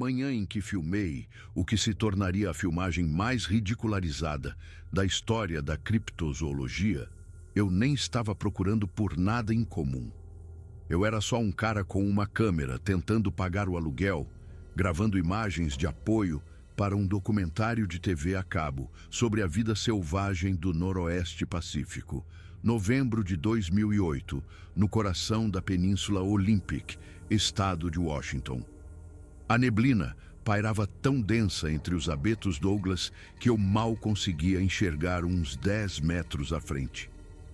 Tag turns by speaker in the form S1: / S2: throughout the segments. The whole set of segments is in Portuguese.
S1: manhã em que filmei o que se tornaria a filmagem mais ridicularizada da história da criptozoologia, eu nem estava procurando por nada em comum. Eu era só um cara com uma câmera tentando pagar o aluguel, gravando imagens de apoio para um documentário de TV a cabo sobre a vida selvagem do Noroeste Pacífico, novembro de 2008, no coração da Península Olympic, estado de Washington. A neblina pairava tão densa entre os abetos Douglas que eu mal conseguia enxergar uns 10 metros à frente.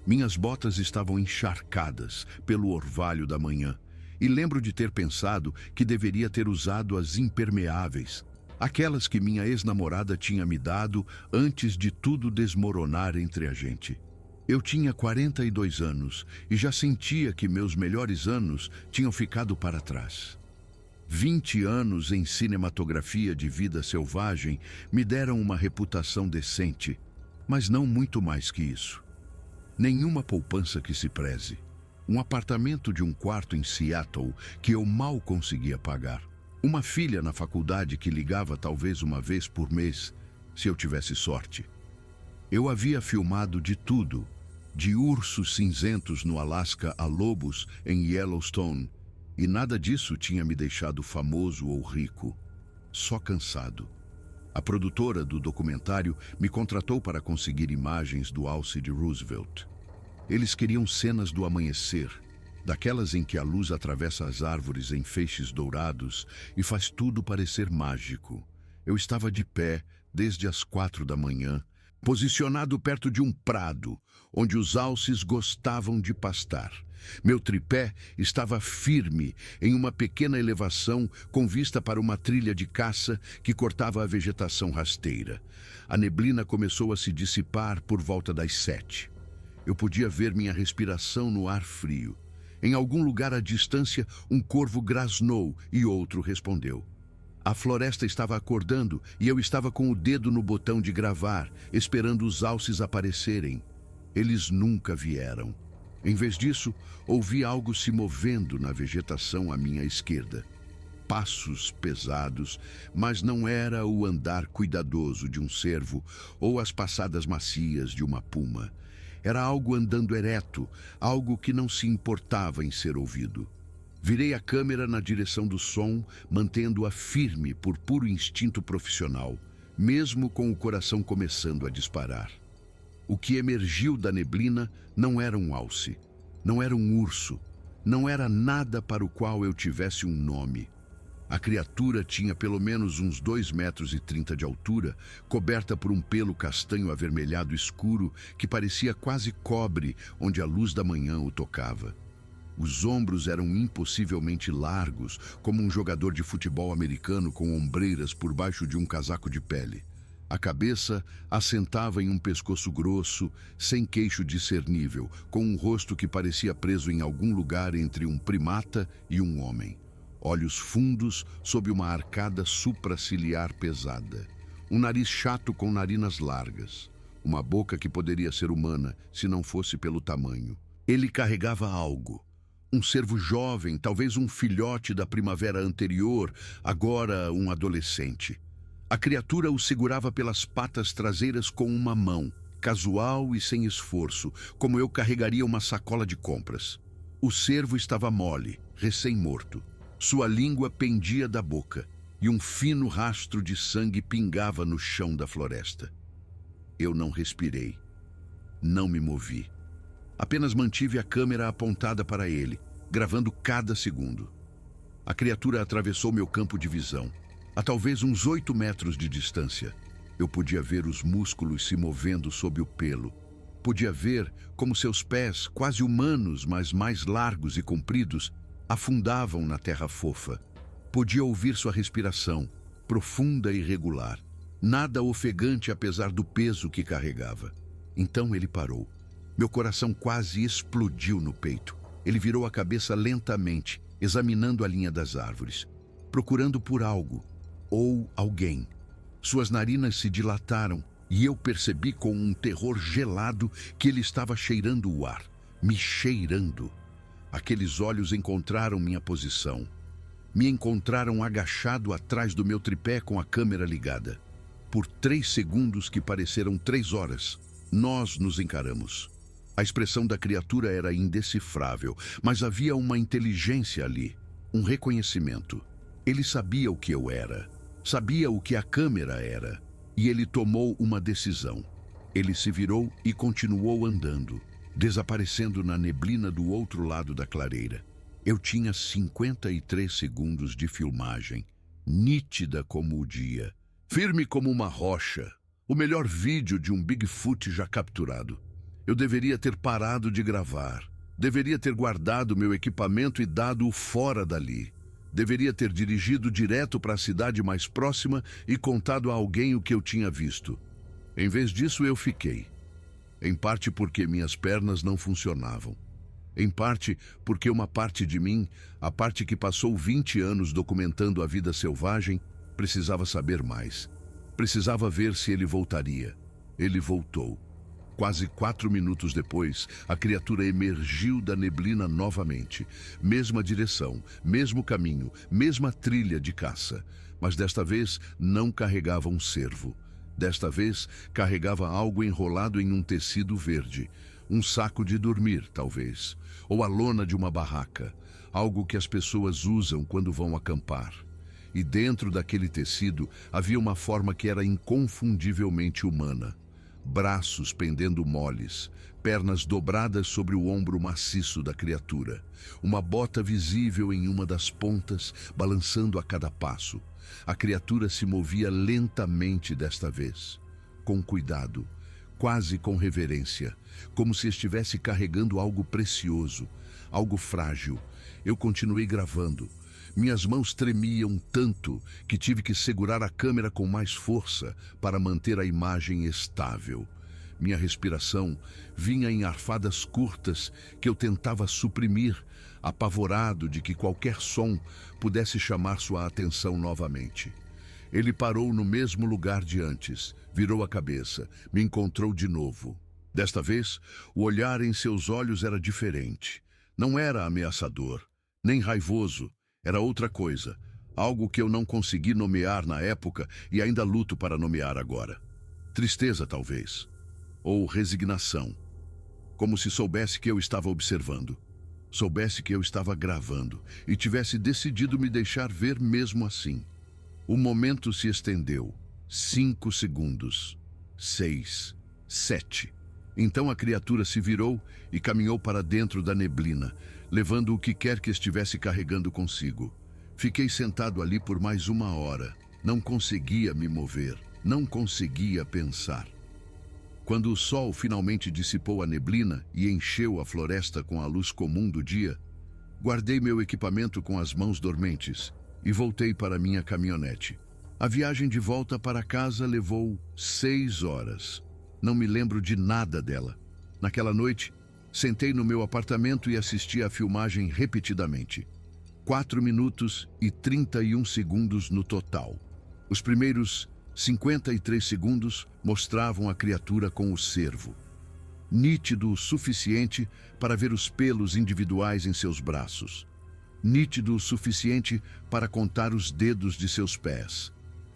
S1: Minhas botas estavam encharcadas pelo orvalho da manhã, e lembro de ter pensado que deveria ter usado as impermeáveis, aquelas que minha ex-namorada tinha me dado antes de tudo desmoronar entre a gente. Eu tinha 42 anos e já sentia que meus melhores anos tinham ficado para trás. 20 anos em cinematografia de vida selvagem me deram uma reputação decente, mas não muito mais que isso. Nenhuma poupança que se preze. Um apartamento de um quarto em Seattle que eu mal conseguia pagar. Uma filha na faculdade que ligava talvez uma vez por mês, se eu tivesse sorte. Eu havia filmado de tudo, de ursos cinzentos no Alasca a lobos em Yellowstone, e nada disso tinha me deixado famoso ou rico, só cansado. A produtora do documentário me contratou para conseguir imagens do Alce de Roosevelt. Eles queriam cenas do amanhecer, daquelas em que a luz atravessa as árvores em feixes dourados e faz tudo parecer mágico. Eu estava de pé desde as 4 da manhã, posicionado perto de um prado, onde os alces gostavam de pastar. Meu tripé estava firme em uma pequena elevação com vista para uma trilha de caça que cortava a vegetação rasteira. A neblina começou a se dissipar por volta das 7. Eu podia ver minha respiração no ar frio. Em algum lugar à distância, um corvo grasnou e outro respondeu. A floresta estava acordando e eu estava com o dedo no botão de gravar, esperando os alces aparecerem. Eles nunca vieram. Em vez disso, ouvi algo se movendo na vegetação à minha esquerda. Passos pesados, mas não era o andar cuidadoso de um cervo ou as passadas macias de uma puma. Era algo andando ereto, algo que não se importava em ser ouvido. Virei a câmera na direção do som, mantendo-a firme por puro instinto profissional, mesmo com o coração começando a disparar. O que emergiu da neblina não era um alce, não era um urso, não era nada para o qual eu tivesse um nome. A criatura tinha pelo menos uns 2,30 metros de altura, coberta por um pelo castanho avermelhado escuro que parecia quase cobre onde a luz da manhã o tocava. Os ombros eram impossivelmente largos, como um jogador de futebol americano com ombreiras por baixo de um casaco de pele. A cabeça assentava em um pescoço grosso, sem queixo discernível, com um rosto que parecia preso em algum lugar entre um primata e um homem. Olhos fundos sob uma arcada supraciliar pesada. Um nariz chato com narinas largas. Uma boca que poderia ser humana, se não fosse pelo tamanho. Ele carregava algo. Um cervo jovem, talvez um filhote da primavera anterior, agora um adolescente. A criatura o segurava pelas patas traseiras com uma mão, casual e sem esforço, como eu carregaria uma sacola de compras. O cervo estava mole, recém-morto. Sua língua pendia da boca e um fino rastro de sangue pingava no chão da floresta. Eu não respirei. Não me movi. Apenas mantive a câmera apontada para ele, gravando cada segundo. A criatura atravessou meu campo de visão. A talvez uns 8 metros de distância, eu podia ver os músculos se movendo sob o pelo. Podia ver como seus pés, quase humanos, mas mais largos e compridos, afundavam na terra fofa. Podia ouvir sua respiração, profunda e regular. Nada ofegante apesar do peso que carregava. Então ele parou. Meu coração quase explodiu no peito. Ele virou a cabeça lentamente, examinando a linha das árvores, procurando por algo ou alguém. Suas narinas se dilataram e eu percebi com um terror gelado que ele estava cheirando o ar, me cheirando. Aqueles olhos encontraram minha posição. Me encontraram agachado atrás do meu tripé com a câmera ligada. Por 3 segundos que pareceram 3 horas, nós nos encaramos. A expressão da criatura era indecifrável, mas havia uma inteligência ali, um reconhecimento. Ele sabia o que eu era, sabia o que a câmera era, e ele tomou uma decisão. Ele se virou e continuou andando, desaparecendo na neblina do outro lado da clareira. Eu tinha 53 segundos de filmagem, nítida como o dia, firme como uma rocha, o melhor vídeo de um Bigfoot já capturado. Eu deveria ter parado de gravar, deveria ter guardado meu equipamento e dado-o fora dali. Deveria ter dirigido direto para a cidade mais próxima e contado a alguém o que eu tinha visto. Em vez disso, eu fiquei. Em parte porque minhas pernas não funcionavam. Em parte porque uma parte de mim, a parte que passou 20 anos documentando a vida selvagem, precisava saber mais. Precisava ver se ele voltaria. Ele voltou. Quase 4 minutos depois, a criatura emergiu da neblina novamente. Mesma direção, mesmo caminho, mesma trilha de caça. Mas desta vez não carregava um cervo. Desta vez carregava algo enrolado em um tecido verde. Um saco de dormir, talvez. Ou a lona de uma barraca. Algo que as pessoas usam quando vão acampar. E dentro daquele tecido havia uma forma que era inconfundivelmente humana. Braços pendendo moles, pernas dobradas sobre o ombro maciço da criatura, uma bota visível em uma das pontas, balançando a cada passo. A criatura se movia lentamente desta vez, com cuidado, quase com reverência, como se estivesse carregando algo precioso, algo frágil. Eu continuei gravando. Minhas mãos tremiam tanto que tive que segurar a câmera com mais força para manter a imagem estável. Minha respiração vinha em arfadas curtas que eu tentava suprimir, apavorado de que qualquer som pudesse chamar sua atenção novamente. Ele parou no mesmo lugar de antes, virou a cabeça, me encontrou de novo. Desta vez, o olhar em seus olhos era diferente. Não era ameaçador, nem raivoso. Era outra coisa, algo que eu não consegui nomear na época e ainda luto para nomear agora. Tristeza, talvez. Ou resignação. Como se soubesse que eu estava observando. Soubesse que eu estava gravando e tivesse decidido me deixar ver mesmo assim. O momento se estendeu. 5 segundos. 6. 7. Então a criatura se virou e caminhou para dentro da neblina, levando o que quer que estivesse carregando consigo. Fiquei sentado ali por mais 1 hora. Não conseguia me mover, não conseguia pensar. Quando o sol finalmente dissipou a neblina e encheu a floresta com a luz comum do dia, guardei meu equipamento com as mãos dormentes e voltei para minha caminhonete. A viagem de volta para casa levou 6 horas. Não me lembro de nada dela. Naquela noite, sentei no meu apartamento e assisti à filmagem repetidamente. 4 minutos e 31 segundos no total. Os primeiros 53 segundos mostravam a criatura com o cervo. Nítido o suficiente para ver os pelos individuais em seus braços. Nítido o suficiente para contar os dedos de seus pés.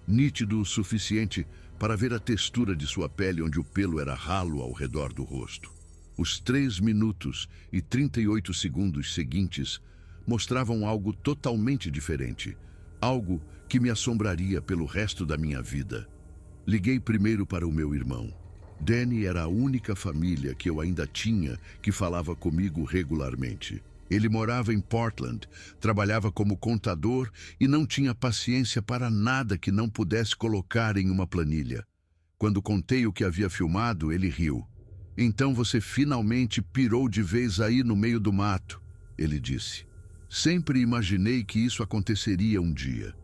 S1: Nítido o suficiente para ver a textura de sua pele onde o pelo era ralo ao redor do rosto. Os 3 minutos e 38 segundos seguintes mostravam algo totalmente diferente, algo que me assombraria pelo resto da minha vida. Liguei primeiro para o meu irmão. Danny era a única família que eu ainda tinha que falava comigo regularmente. Ele morava em Portland, trabalhava como contador e não tinha paciência para nada que não pudesse colocar em uma planilha. Quando contei o que havia filmado, ele riu. "Então você finalmente pirou de vez aí no meio do mato", ele disse. "Sempre imaginei que isso aconteceria um dia.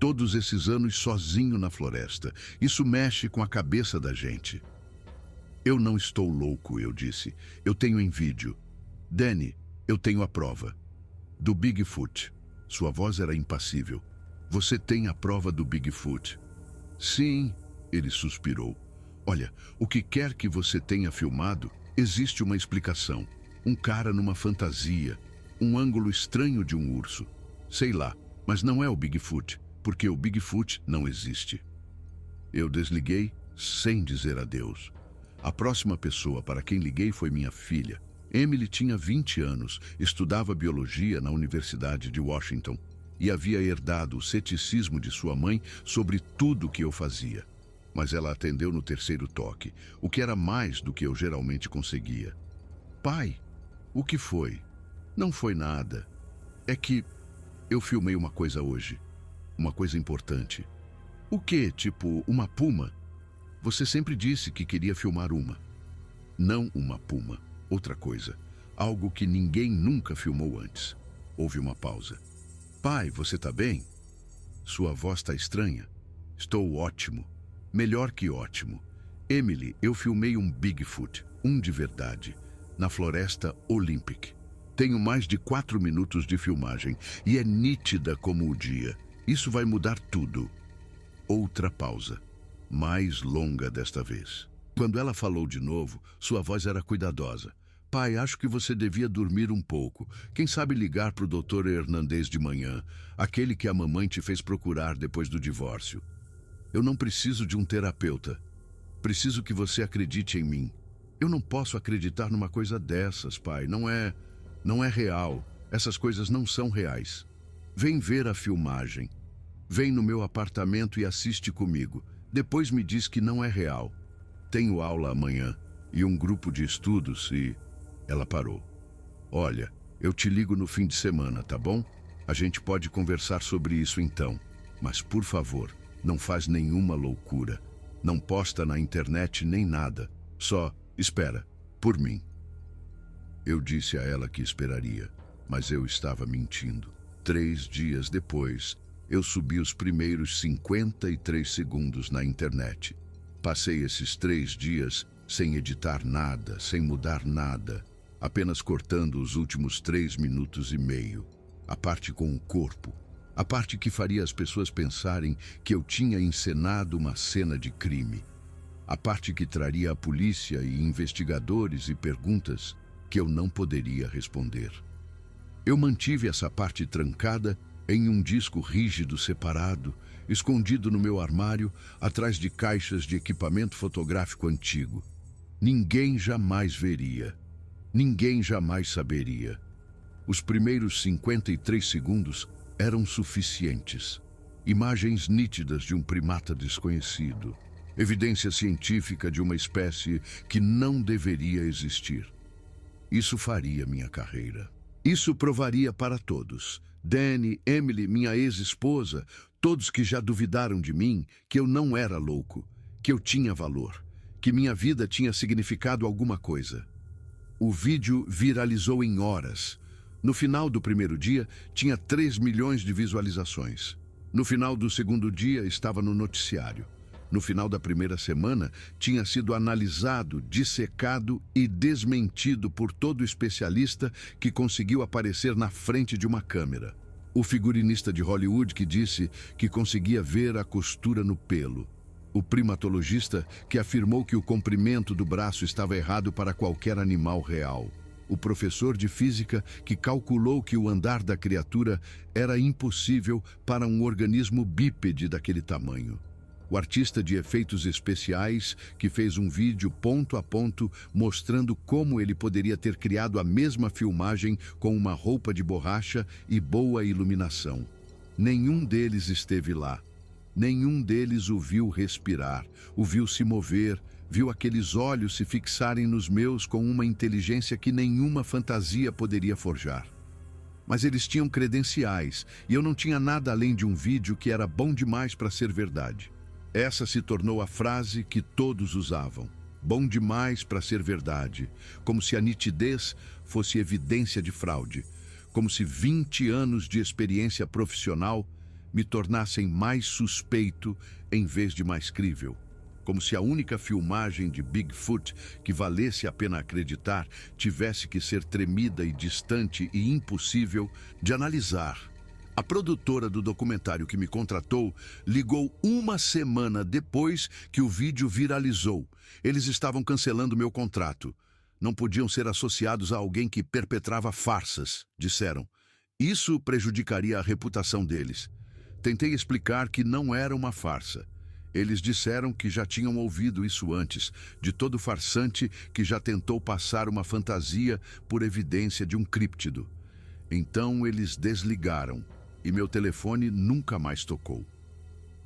S1: Todos esses anos sozinho na floresta. Isso mexe com a cabeça da gente." "Eu não estou louco", eu disse. "Eu tenho em vídeo. Danny, eu tenho a prova. Do Bigfoot." Sua voz era impassível. "Você tem a prova do Bigfoot?" "Sim", ele suspirou. "Olha, o que quer que você tenha filmado, existe uma explicação. Um cara numa fantasia, um ângulo estranho de um urso. Sei lá, Mas não é o Bigfoot, porque o Bigfoot não existe. Eu desliguei sem dizer adeus. A próxima pessoa para quem liguei foi minha filha. Emily tinha 20 anos, estudava biologia na Universidade de Washington e havia herdado o ceticismo de sua mãe sobre tudo que eu fazia. Mas ela atendeu no terceiro toque, o que era mais do que eu geralmente conseguia. Pai, o que foi? Não foi nada. É que eu filmei uma coisa hoje. Uma coisa importante. O quê? Tipo, uma puma? Você sempre disse que queria filmar uma. Não uma puma. Outra coisa. Algo que ninguém nunca filmou antes. Houve uma pausa. Pai, você tá bem? Sua voz tá estranha. Estou ótimo. Melhor que ótimo. Emily, eu filmei um Bigfoot, um de verdade, na floresta Olympic. Tenho mais de 4 minutos de filmagem e é nítida como o dia. Isso vai mudar tudo. Outra pausa, mais longa desta vez. Quando ela falou de novo, sua voz era cuidadosa. Pai, acho que você devia dormir um pouco. Quem sabe ligar para o Dr. Hernandez de manhã, aquele que a mamãe te fez procurar depois do divórcio. Eu não preciso de um terapeuta. Preciso que você acredite em mim. Eu não posso acreditar numa coisa dessas, pai. Não é real. Essas coisas não são reais. Vem ver a filmagem. Vem no meu apartamento e assiste comigo. Depois me diz que não é real. Tenho aula amanhã e um grupo de estudos e... Ela parou. Olha, eu te ligo no fim de semana, tá bom? A gente pode conversar sobre isso então. Mas, por favor, não faz nenhuma loucura. Não posta na internet nem nada. Só espera, por mim. Eu disse a ela que esperaria, mas eu estava mentindo. 3 dias depois, eu subi os primeiros 53 segundos na internet. Passei esses 3 dias sem editar nada, sem mudar nada, apenas cortando os últimos 3 minutos e meio. A parte com o corpo, a parte que faria as pessoas pensarem que eu tinha encenado uma cena de crime. A parte que traria a polícia e investigadores e perguntas que eu não poderia responder. Eu mantive essa parte trancada em um disco rígido separado, escondido no meu armário, atrás de caixas de equipamento fotográfico antigo. Ninguém jamais veria. Ninguém jamais saberia. Os primeiros 53 segundos eram suficientes. Imagens nítidas de um primata desconhecido. Evidência científica de uma espécie que não deveria existir. Isso faria minha carreira. Isso provaria para todos. Danny, Emily, minha ex-esposa, todos que já duvidaram de mim, que eu não era louco, que eu tinha valor, que minha vida tinha significado alguma coisa. O vídeo viralizou em horas. No final do primeiro dia, tinha 3 milhões de visualizações. No final do segundo dia, estava no noticiário. No final da primeira semana, tinha sido analisado, dissecado e desmentido por todo especialista que conseguiu aparecer na frente de uma câmera. O figurinista de Hollywood que disse que conseguia ver a costura no pelo. O primatologista que afirmou que o comprimento do braço estava errado para qualquer animal real. O professor de física que calculou que o andar da criatura era impossível para um organismo bípede daquele tamanho. O artista de efeitos especiais que fez um vídeo ponto a ponto mostrando como ele poderia ter criado a mesma filmagem com uma roupa de borracha e boa iluminação. Nenhum deles esteve lá. Nenhum deles o viu respirar, o viu se mover, viu aqueles olhos se fixarem nos meus com uma inteligência que nenhuma fantasia poderia forjar. Mas eles tinham credenciais e eu não tinha nada além de um vídeo que era bom demais para ser verdade. Essa se tornou a frase que todos usavam. Bom demais para ser verdade. Como se a nitidez fosse evidência de fraude. Como se 20 anos de experiência profissional me tornassem mais suspeito em vez de mais crível. Como se a única filmagem de Bigfoot que valesse a pena acreditar tivesse que ser tremida e distante e impossível de analisar. A produtora do documentário que me contratou ligou 1 semana depois que o vídeo viralizou. Eles estavam cancelando meu contrato. Não podiam ser associados a alguém que perpetrava farsas, disseram. Isso prejudicaria a reputação deles. Tentei explicar que não era uma farsa. Eles disseram que já tinham ouvido isso antes, de todo farsante que já tentou passar uma fantasia por evidência de um críptido. Então eles desligaram e meu telefone nunca mais tocou.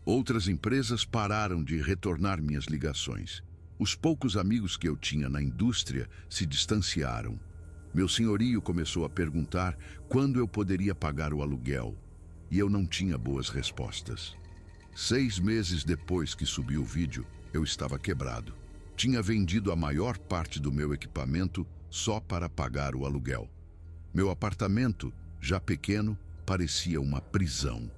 S1: Outras empresas pararam de retornar minhas ligações. Os poucos amigos que eu tinha na indústria se distanciaram. Meu senhorio começou a perguntar quando eu poderia pagar o aluguel, e eu não tinha boas respostas. 6 meses depois que subi o vídeo, eu estava quebrado. Tinha vendido a maior parte do meu equipamento só para pagar o aluguel. Meu apartamento, já pequeno, parecia uma prisão.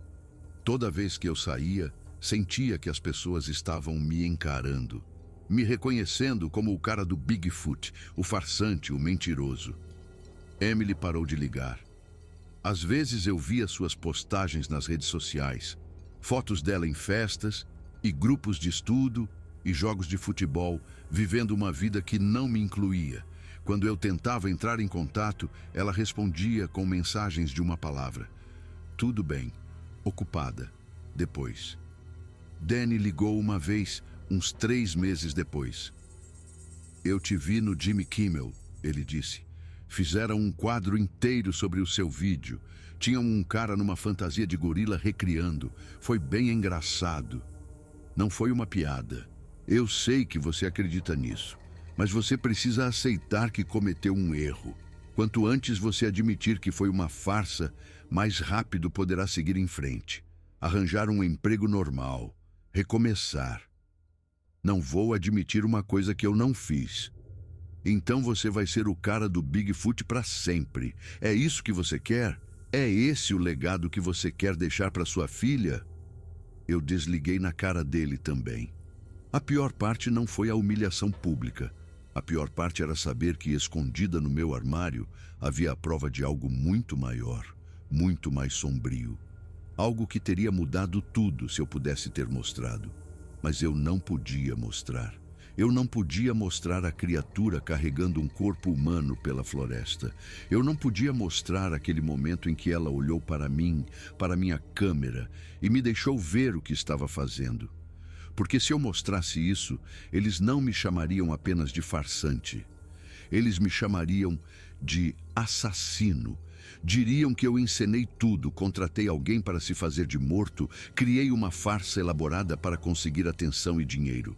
S1: Toda vez que eu saía, sentia que as pessoas estavam me encarando, me reconhecendo como o cara do Bigfoot, o farsante, o mentiroso. Emily parou de ligar. Às vezes eu via suas postagens nas redes sociais, fotos dela em festas e grupos de estudo e jogos de futebol, vivendo uma vida que não me incluía. Quando eu tentava entrar em contato, ela respondia com mensagens de uma palavra. Tudo bem, ocupada, depois. Danny ligou uma vez, uns 3 meses depois. Eu te vi no Jimmy Kimmel, ele disse. Fizeram um quadro inteiro sobre o seu vídeo. Tinham um cara numa fantasia de gorila recriando. Foi bem engraçado. Não foi uma piada. Eu sei que você acredita nisso. Mas você precisa aceitar que cometeu um erro. Quanto antes você admitir que foi uma farsa, mais rápido poderá seguir em frente. Arranjar um emprego normal. Recomeçar. Não vou admitir uma coisa que eu não fiz. Então você vai ser o cara do Bigfoot para sempre. É isso que você quer? É esse o legado que você quer deixar para sua filha? Eu desliguei na cara dele também. A pior parte não foi a humilhação pública. A pior parte era saber que, escondida no meu armário, havia a prova de algo muito maior, muito mais sombrio. Algo que teria mudado tudo se eu pudesse ter mostrado. Mas eu não podia mostrar. Eu não podia mostrar a criatura carregando um corpo humano pela floresta. Eu não podia mostrar aquele momento em que ela olhou para mim, para minha câmera, e me deixou ver o que estava fazendo. Porque se eu mostrasse isso, eles não me chamariam apenas de farsante. Eles me chamariam de assassino. Diriam que eu encenei tudo, contratei alguém para se fazer de morto, criei uma farsa elaborada para conseguir atenção e dinheiro.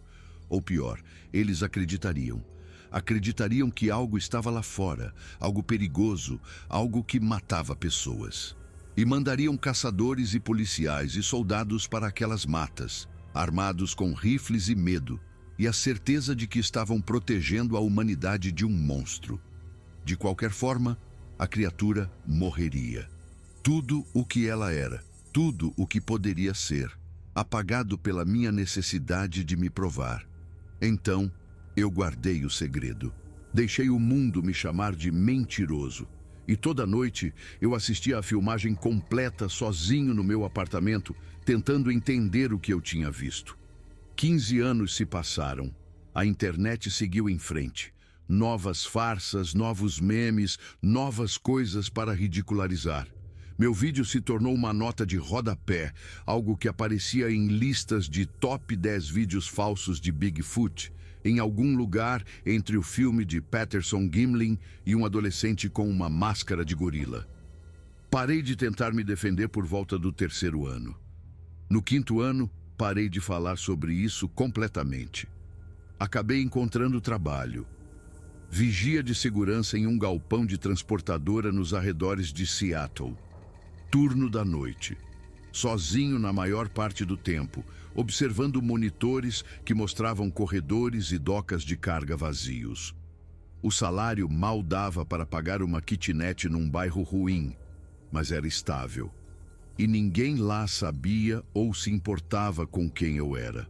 S1: Ou pior, eles acreditariam. Acreditariam que algo estava lá fora, algo perigoso, algo que matava pessoas. E mandariam caçadores e policiais e soldados para aquelas matas, armados com rifles e medo, e a certeza de que estavam protegendo a humanidade de um monstro. De qualquer forma, a criatura morreria. Tudo o que ela era, tudo o que poderia ser, apagado pela minha necessidade de me provar. Então, eu guardei o segredo. Deixei o mundo me chamar de mentiroso. E toda noite eu assistia à filmagem completa sozinho no meu apartamento, tentando entender o que eu tinha visto. 15 anos se passaram. A internet seguiu em frente. Novas farsas, novos memes, novas coisas para ridicularizar. Meu vídeo se tornou uma nota de rodapé, algo que aparecia em listas de top 10 vídeos falsos de Bigfoot, em algum lugar entre o filme de Patterson Gimlin e um adolescente com uma máscara de gorila. Parei de tentar me defender por volta do 3º ano. No 5º ano, parei de falar sobre isso completamente. Acabei encontrando trabalho. Vigia de segurança em um galpão de transportadora nos arredores de Seattle. Turno da noite. Sozinho na maior parte do tempo, observando monitores que mostravam corredores e docas de carga vazios. O salário mal dava para pagar uma kitnet num bairro ruim, mas era estável. E ninguém lá sabia ou se importava com quem eu era.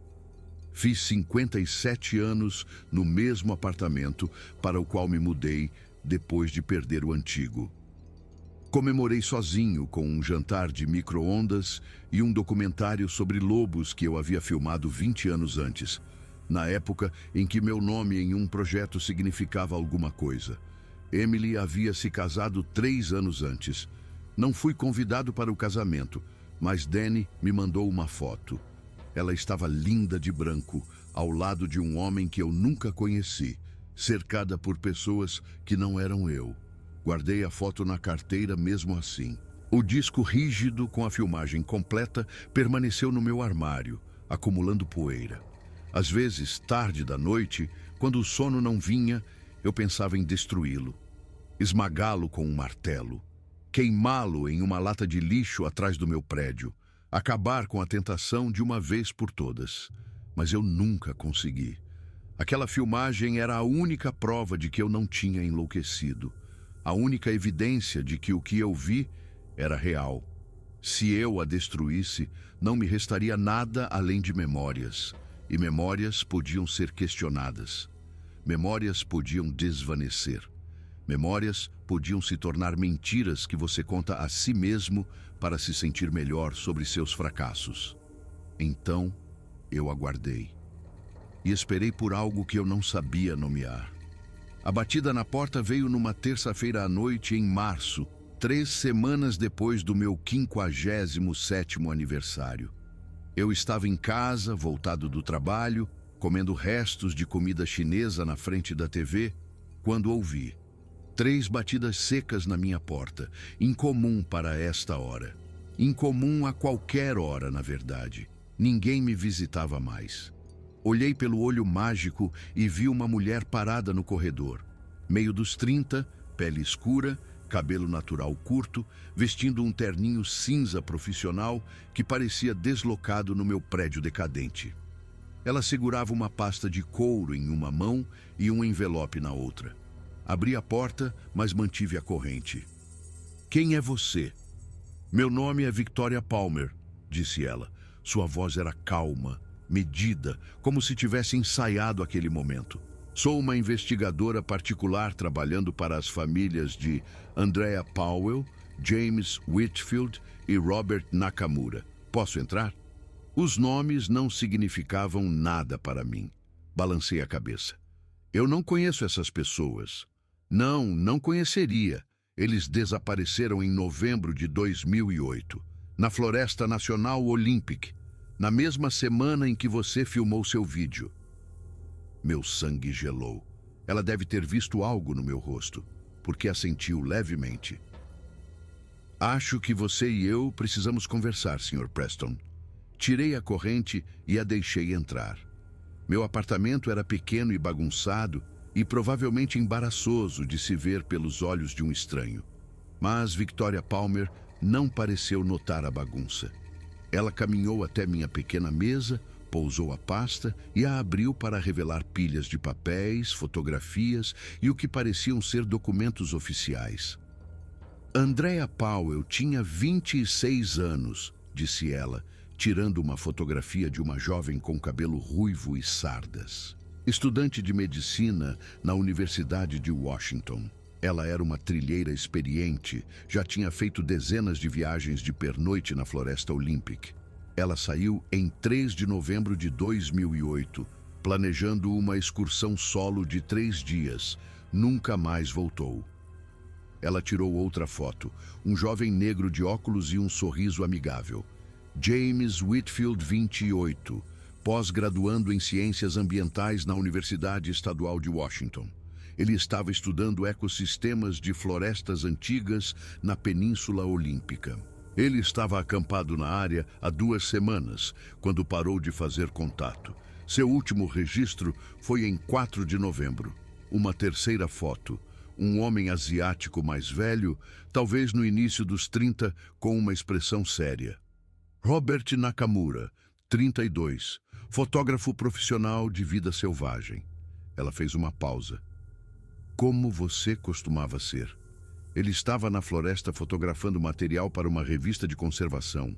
S1: Fiz 57 anos no mesmo apartamento para o qual me mudei depois de perder o antigo. Comemorei sozinho com um jantar de micro-ondas e um documentário sobre lobos que eu havia filmado 20 anos antes, na época em que meu nome em um projeto significava alguma coisa. Emily havia se casado 3 anos antes. Não fui convidado para o casamento, mas Danny me mandou uma foto. Ela estava linda de branco, ao lado de um homem que eu nunca conheci, cercada por pessoas que não eram eu. Guardei a foto na carteira mesmo assim. O disco rígido com a filmagem completa permaneceu no meu armário, acumulando poeira. Às vezes, tarde da noite, quando o sono não vinha, eu pensava em destruí-lo, esmagá-lo com um martelo, queimá-lo em uma lata de lixo atrás do meu prédio, acabar com a tentação de uma vez por todas. Mas eu nunca consegui. Aquela filmagem era a única prova de que eu não tinha enlouquecido, a única evidência de que o que eu vi era real. Se eu a destruísse, não me restaria nada além de memórias, e memórias podiam ser questionadas. Memórias podiam desvanecer. Memórias podiam se tornar mentiras que você conta a si mesmo para se sentir melhor sobre seus fracassos. Então, eu aguardei. E esperei por algo que eu não sabia nomear. A batida na porta veio numa terça-feira à noite em março, 3 semanas depois do meu 57º aniversário. Eu estava em casa, voltado do trabalho, comendo restos de comida chinesa na frente da TV, quando ouvi 3 batidas secas na minha porta, incomum para esta hora. Incomum a qualquer hora, na verdade. Ninguém me visitava mais. Olhei pelo olho mágico e vi uma mulher parada no corredor. Meio dos 30, pele escura, cabelo natural curto, vestindo um terninho cinza profissional que parecia deslocado no meu prédio decadente. Ela segurava uma pasta de couro em uma mão e um envelope na outra. Abri a porta, mas mantive a corrente. "Quem é você?" "Meu nome é Victoria Palmer", disse ela. Sua voz era calma, medida, como se tivesse ensaiado aquele momento. "Sou uma investigadora particular trabalhando para as famílias de Andrea Powell, James Whitfield e Robert Nakamura. Posso entrar?" Os nomes não significavam nada para mim. Balancei a cabeça. "Eu não conheço essas pessoas." Não conheceria. Eles desapareceram em novembro de 2008, na Floresta Nacional Olympic, na mesma semana em que você filmou seu vídeo. Meu sangue gelou. Ela deve ter visto algo no meu rosto, porque assentiu levemente. "Acho que você e eu precisamos conversar, Sr. Preston." Tirei a corrente e a deixei entrar. Meu apartamento era pequeno e bagunçado e provavelmente embaraçoso de se ver pelos olhos de um estranho. Mas Victoria Palmer não pareceu notar a bagunça. Ela caminhou até minha pequena mesa, pousou a pasta e a abriu para revelar pilhas de papéis, fotografias e o que pareciam ser documentos oficiais. "Andrea Powell tinha 26 anos, disse ela, tirando uma fotografia de uma jovem com cabelo ruivo e sardas. Estudante de medicina na Universidade de Washington. Ela era uma trilheira experiente, já tinha feito dezenas de viagens de pernoite na Floresta Olympic. Ela saiu em 3 de novembro de 2008, planejando uma excursão solo de 3 dias. Nunca mais voltou. Ela tirou outra foto, um jovem negro de óculos e um sorriso amigável. James Whitfield, 28, pós-graduando em Ciências Ambientais na Universidade Estadual de Washington. Ele estava estudando ecossistemas de florestas antigas na Península Olímpica. Ele estava acampado na área há 2 semanas, quando parou de fazer contato. Seu último registro foi em 4 de novembro. Uma terceira foto. Um homem asiático mais velho, talvez no início dos 30, com uma expressão séria. Robert Nakamura, 32, fotógrafo profissional de vida selvagem. Ela fez uma pausa. Como você costumava ser? Ele estava na floresta fotografando material para uma revista de conservação.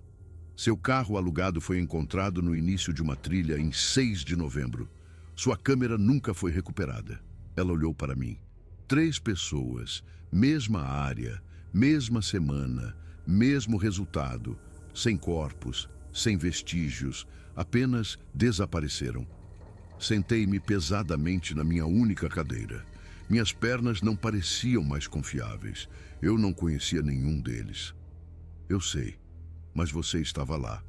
S1: Seu carro alugado foi encontrado no início de uma trilha em 6 de novembro. Sua câmera nunca foi recuperada. Ela olhou para mim. 3 pessoas, mesma área, mesma semana, mesmo resultado, sem corpos, sem vestígios, apenas desapareceram. Sentei-me pesadamente na minha única cadeira. Minhas pernas não pareciam mais confiáveis. Eu não conhecia nenhum deles. Eu sei, mas você estava lá.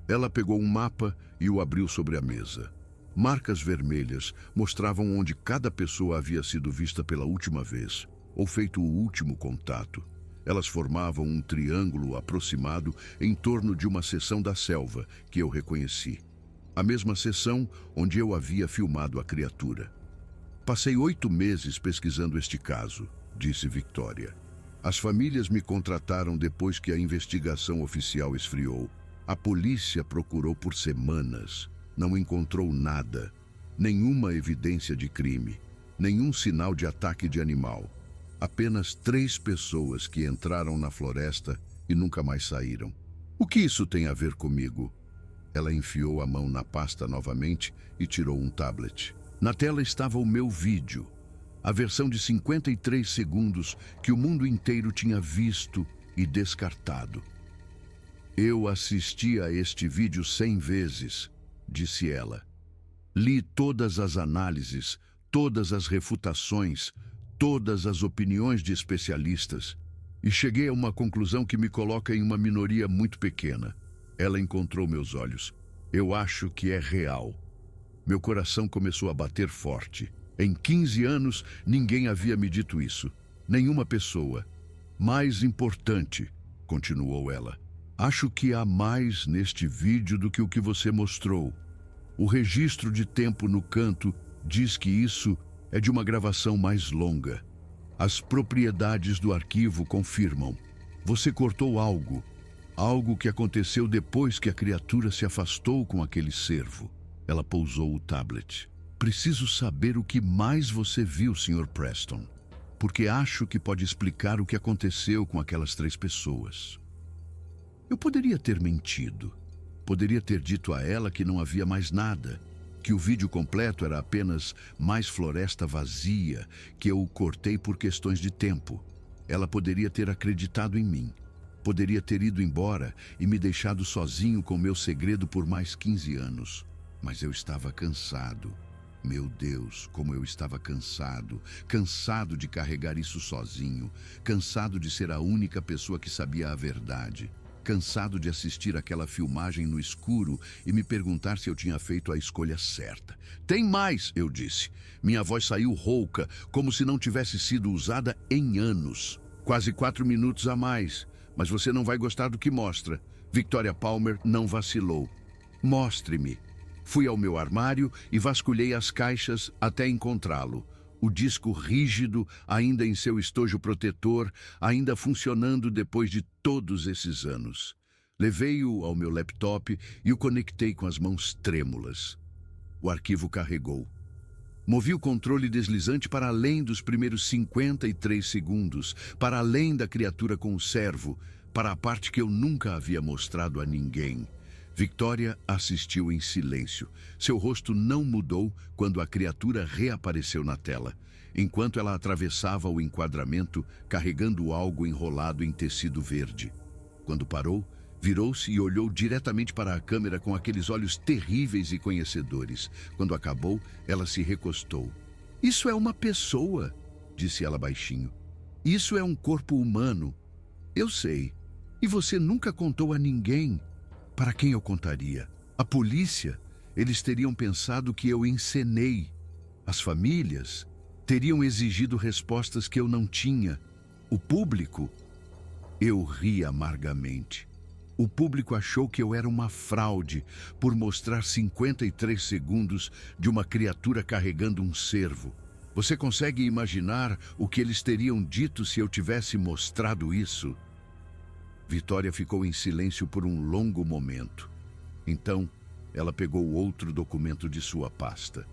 S1: Ela pegou um mapa e o abriu sobre a mesa. Marcas vermelhas mostravam onde cada pessoa havia sido vista pela última vez, ou feito o último contato. Elas formavam um triângulo aproximado em torno de uma seção da selva que eu reconheci. A mesma seção onde eu havia filmado a criatura. Passei 8 meses pesquisando este caso, disse Victoria. As famílias me contrataram depois que a investigação oficial esfriou. A polícia procurou por semanas. Não encontrou nada. Nenhuma evidência de crime. Nenhum sinal de ataque de animal. Apenas 3 pessoas que entraram na floresta e nunca mais saíram. O que isso tem a ver comigo? Ela enfiou a mão na pasta novamente e tirou um tablet. Na tela estava o meu vídeo. A versão de 53 segundos que o mundo inteiro tinha visto e descartado. Eu assisti a este vídeo 100 vezes, disse ela. Li todas as análises, todas as refutações, todas as opiniões de especialistas e cheguei a uma conclusão que me coloca em uma minoria muito pequena. Ela encontrou meus olhos. Eu acho que é real. Meu coração começou a bater forte. Em 15 anos, ninguém havia me dito isso. Nenhuma pessoa. Mais importante, continuou ela. Acho que há mais neste vídeo do que o que você mostrou. O registro de tempo no canto diz que isso é de uma gravação mais longa. As propriedades do arquivo confirmam. Você cortou algo. Algo que aconteceu depois que a criatura se afastou com aquele cervo. Ela pousou o tablet. Preciso saber o que mais você viu, Sr. Preston, porque acho que pode explicar o que aconteceu com aquelas 3 pessoas. Eu poderia ter mentido. Poderia ter dito a ela que não havia mais nada, que o vídeo completo era apenas mais floresta vazia, que eu o cortei por questões de tempo. Ela poderia ter acreditado em mim. Poderia ter ido embora e me deixado sozinho com meu segredo por mais 15 anos. Mas eu estava cansado. Meu Deus, como eu estava cansado. Cansado de carregar isso sozinho. Cansado de ser a única pessoa que sabia a verdade. Cansado de assistir aquela filmagem no escuro e me perguntar se eu tinha feito a escolha certa. Tem mais, eu disse. Minha voz saiu rouca, como se não tivesse sido usada em anos. Quase 4 minutos a mais. Mas você não vai gostar do que mostra. Victoria Palmer não vacilou. Mostre-me. Fui ao meu armário e vasculhei as caixas até encontrá-lo. O disco rígido, ainda em seu estojo protetor, ainda funcionando depois de todos esses anos. Levei-o ao meu laptop e o conectei com as mãos trêmulas. O arquivo carregou. Movi o controle deslizante para além dos primeiros 53 segundos, para além da criatura com o servo, para a parte que eu nunca havia mostrado a ninguém. Victoria assistiu em silêncio. Seu rosto não mudou quando a criatura reapareceu na tela, enquanto ela atravessava o enquadramento carregando algo enrolado em tecido verde. Quando parou, virou-se e olhou diretamente para a câmera com aqueles olhos terríveis e conhecedores. Quando acabou, ela se recostou. Isso é uma pessoa, disse ela baixinho. Isso é um corpo humano. Eu sei. E você nunca contou a ninguém. Para quem eu contaria? A polícia? Eles teriam pensado que eu encenei. As famílias teriam exigido respostas que eu não tinha. O público? Eu ri amargamente. O público achou que eu era uma fraude por mostrar 53 segundos de uma criatura carregando um cervo. Você consegue imaginar o que eles teriam dito se eu tivesse mostrado isso? Victoria ficou em silêncio por um longo momento. Então, ela pegou outro documento de sua pasta.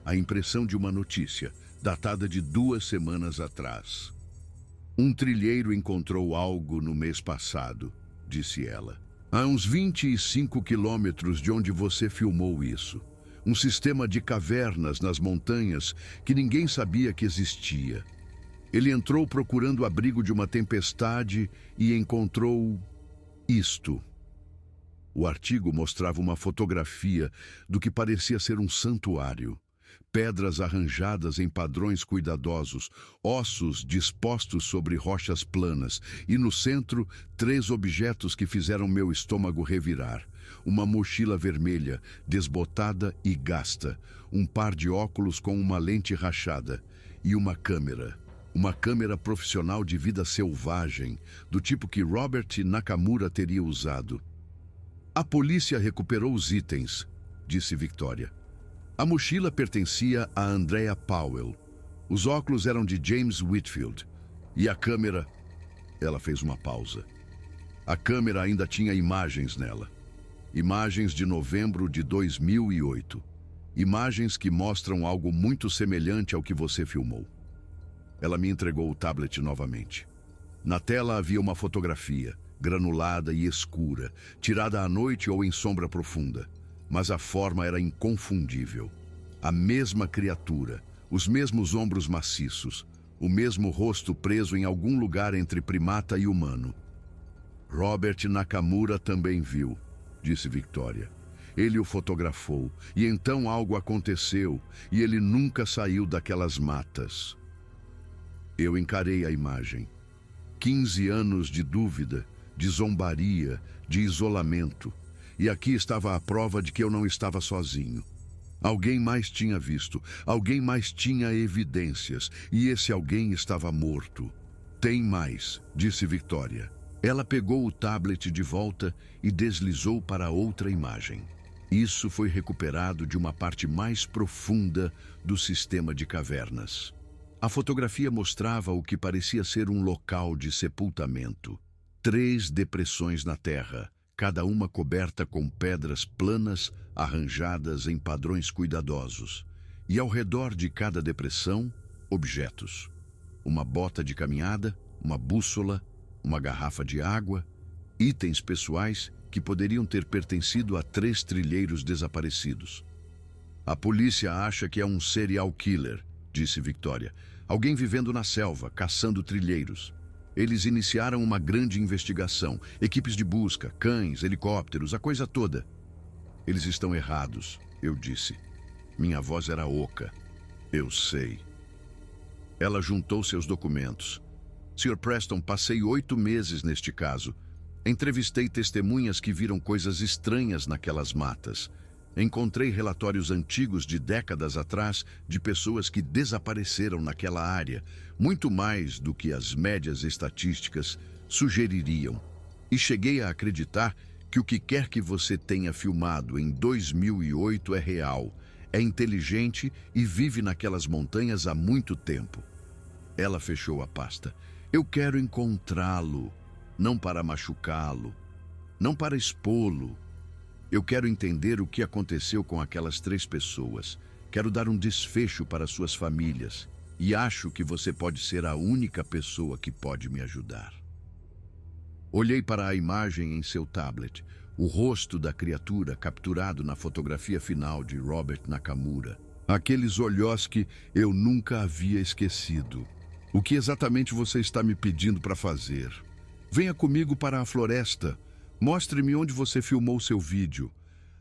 S1: A impressão de uma notícia, datada de 2 semanas atrás. Um trilheiro encontrou algo no mês passado, disse ela. A uns 25 quilômetros de onde você filmou isso. Um sistema de cavernas nas montanhas que ninguém sabia que existia. Ele entrou procurando o abrigo de uma tempestade e encontrou isto. O artigo mostrava uma fotografia do que parecia ser um santuário. pedras arranjadas em padrões cuidadosos, ossos dispostos sobre rochas planas e, no centro, 3 objetos que fizeram meu estômago revirar. Uma mochila vermelha, desbotada e gasta, um par de óculos com uma lente rachada e uma câmera. Uma câmera profissional de vida selvagem, do tipo que Robert Nakamura teria usado. A polícia recuperou os itens, disse Victoria. A mochila pertencia a Andrea Powell. Os óculos eram de James Whitfield. E a câmera... Ela fez uma pausa. A câmera ainda tinha imagens nela. Imagens de novembro de 2008. Imagens que mostram algo muito semelhante ao que você filmou. Ela me entregou o tablet novamente. Na tela havia uma fotografia, granulada e escura, tirada à noite ou em sombra profunda. Mas a forma era inconfundível. A mesma criatura, os mesmos ombros maciços, o mesmo rosto preso em algum lugar entre primata e humano. Robert Nakamura também viu, disse Victoria. Ele o fotografou, e então algo aconteceu, e ele nunca saiu daquelas matas. Eu encarei a imagem. 15 anos de dúvida, de zombaria, de isolamento. E aqui estava a prova de que eu não estava sozinho. Alguém mais tinha visto, alguém mais tinha evidências, e esse alguém estava morto. Tem mais, disse Victoria. Ela pegou o tablet de volta e deslizou para outra imagem. Isso foi recuperado de uma parte mais profunda do sistema de cavernas. A fotografia mostrava o que parecia ser um local de sepultamento. 3 depressões na terra, cada uma coberta com pedras planas arranjadas em padrões cuidadosos. E ao redor de cada depressão, objetos. Uma bota de caminhada, uma bússola, uma garrafa de água, itens pessoais que poderiam ter pertencido a 3 trilheiros desaparecidos. A polícia acha que é um serial killer, disse Victoria. Alguém vivendo na selva, caçando trilheiros. Eles iniciaram uma grande investigação. Equipes de busca, cães, helicópteros, a coisa toda. Eles estão errados, eu disse. Minha voz era oca. Eu sei. Ela juntou seus documentos. Sr. Preston, passei 8 meses neste caso. Entrevistei testemunhas que viram coisas estranhas naquelas matas. Encontrei relatórios antigos de décadas atrás de pessoas que desapareceram naquela área, muito mais do que as médias estatísticas sugeririam. E cheguei a acreditar que o que quer que você tenha filmado em 2008 é real, é inteligente e vive naquelas montanhas há muito tempo. Ela fechou a pasta. Eu quero encontrá-lo, não para machucá-lo, não para expô-lo. Eu quero entender o que aconteceu com aquelas 3 pessoas. Quero dar um desfecho para suas famílias. E acho que você pode ser a única pessoa que pode me ajudar. Olhei para a imagem em seu tablet. O rosto da criatura capturado na fotografia final de Robert Nakamura. Aqueles olhos que eu nunca havia esquecido. O que exatamente você está me pedindo para fazer? Venha comigo para a floresta. Mostre-me onde você filmou seu vídeo.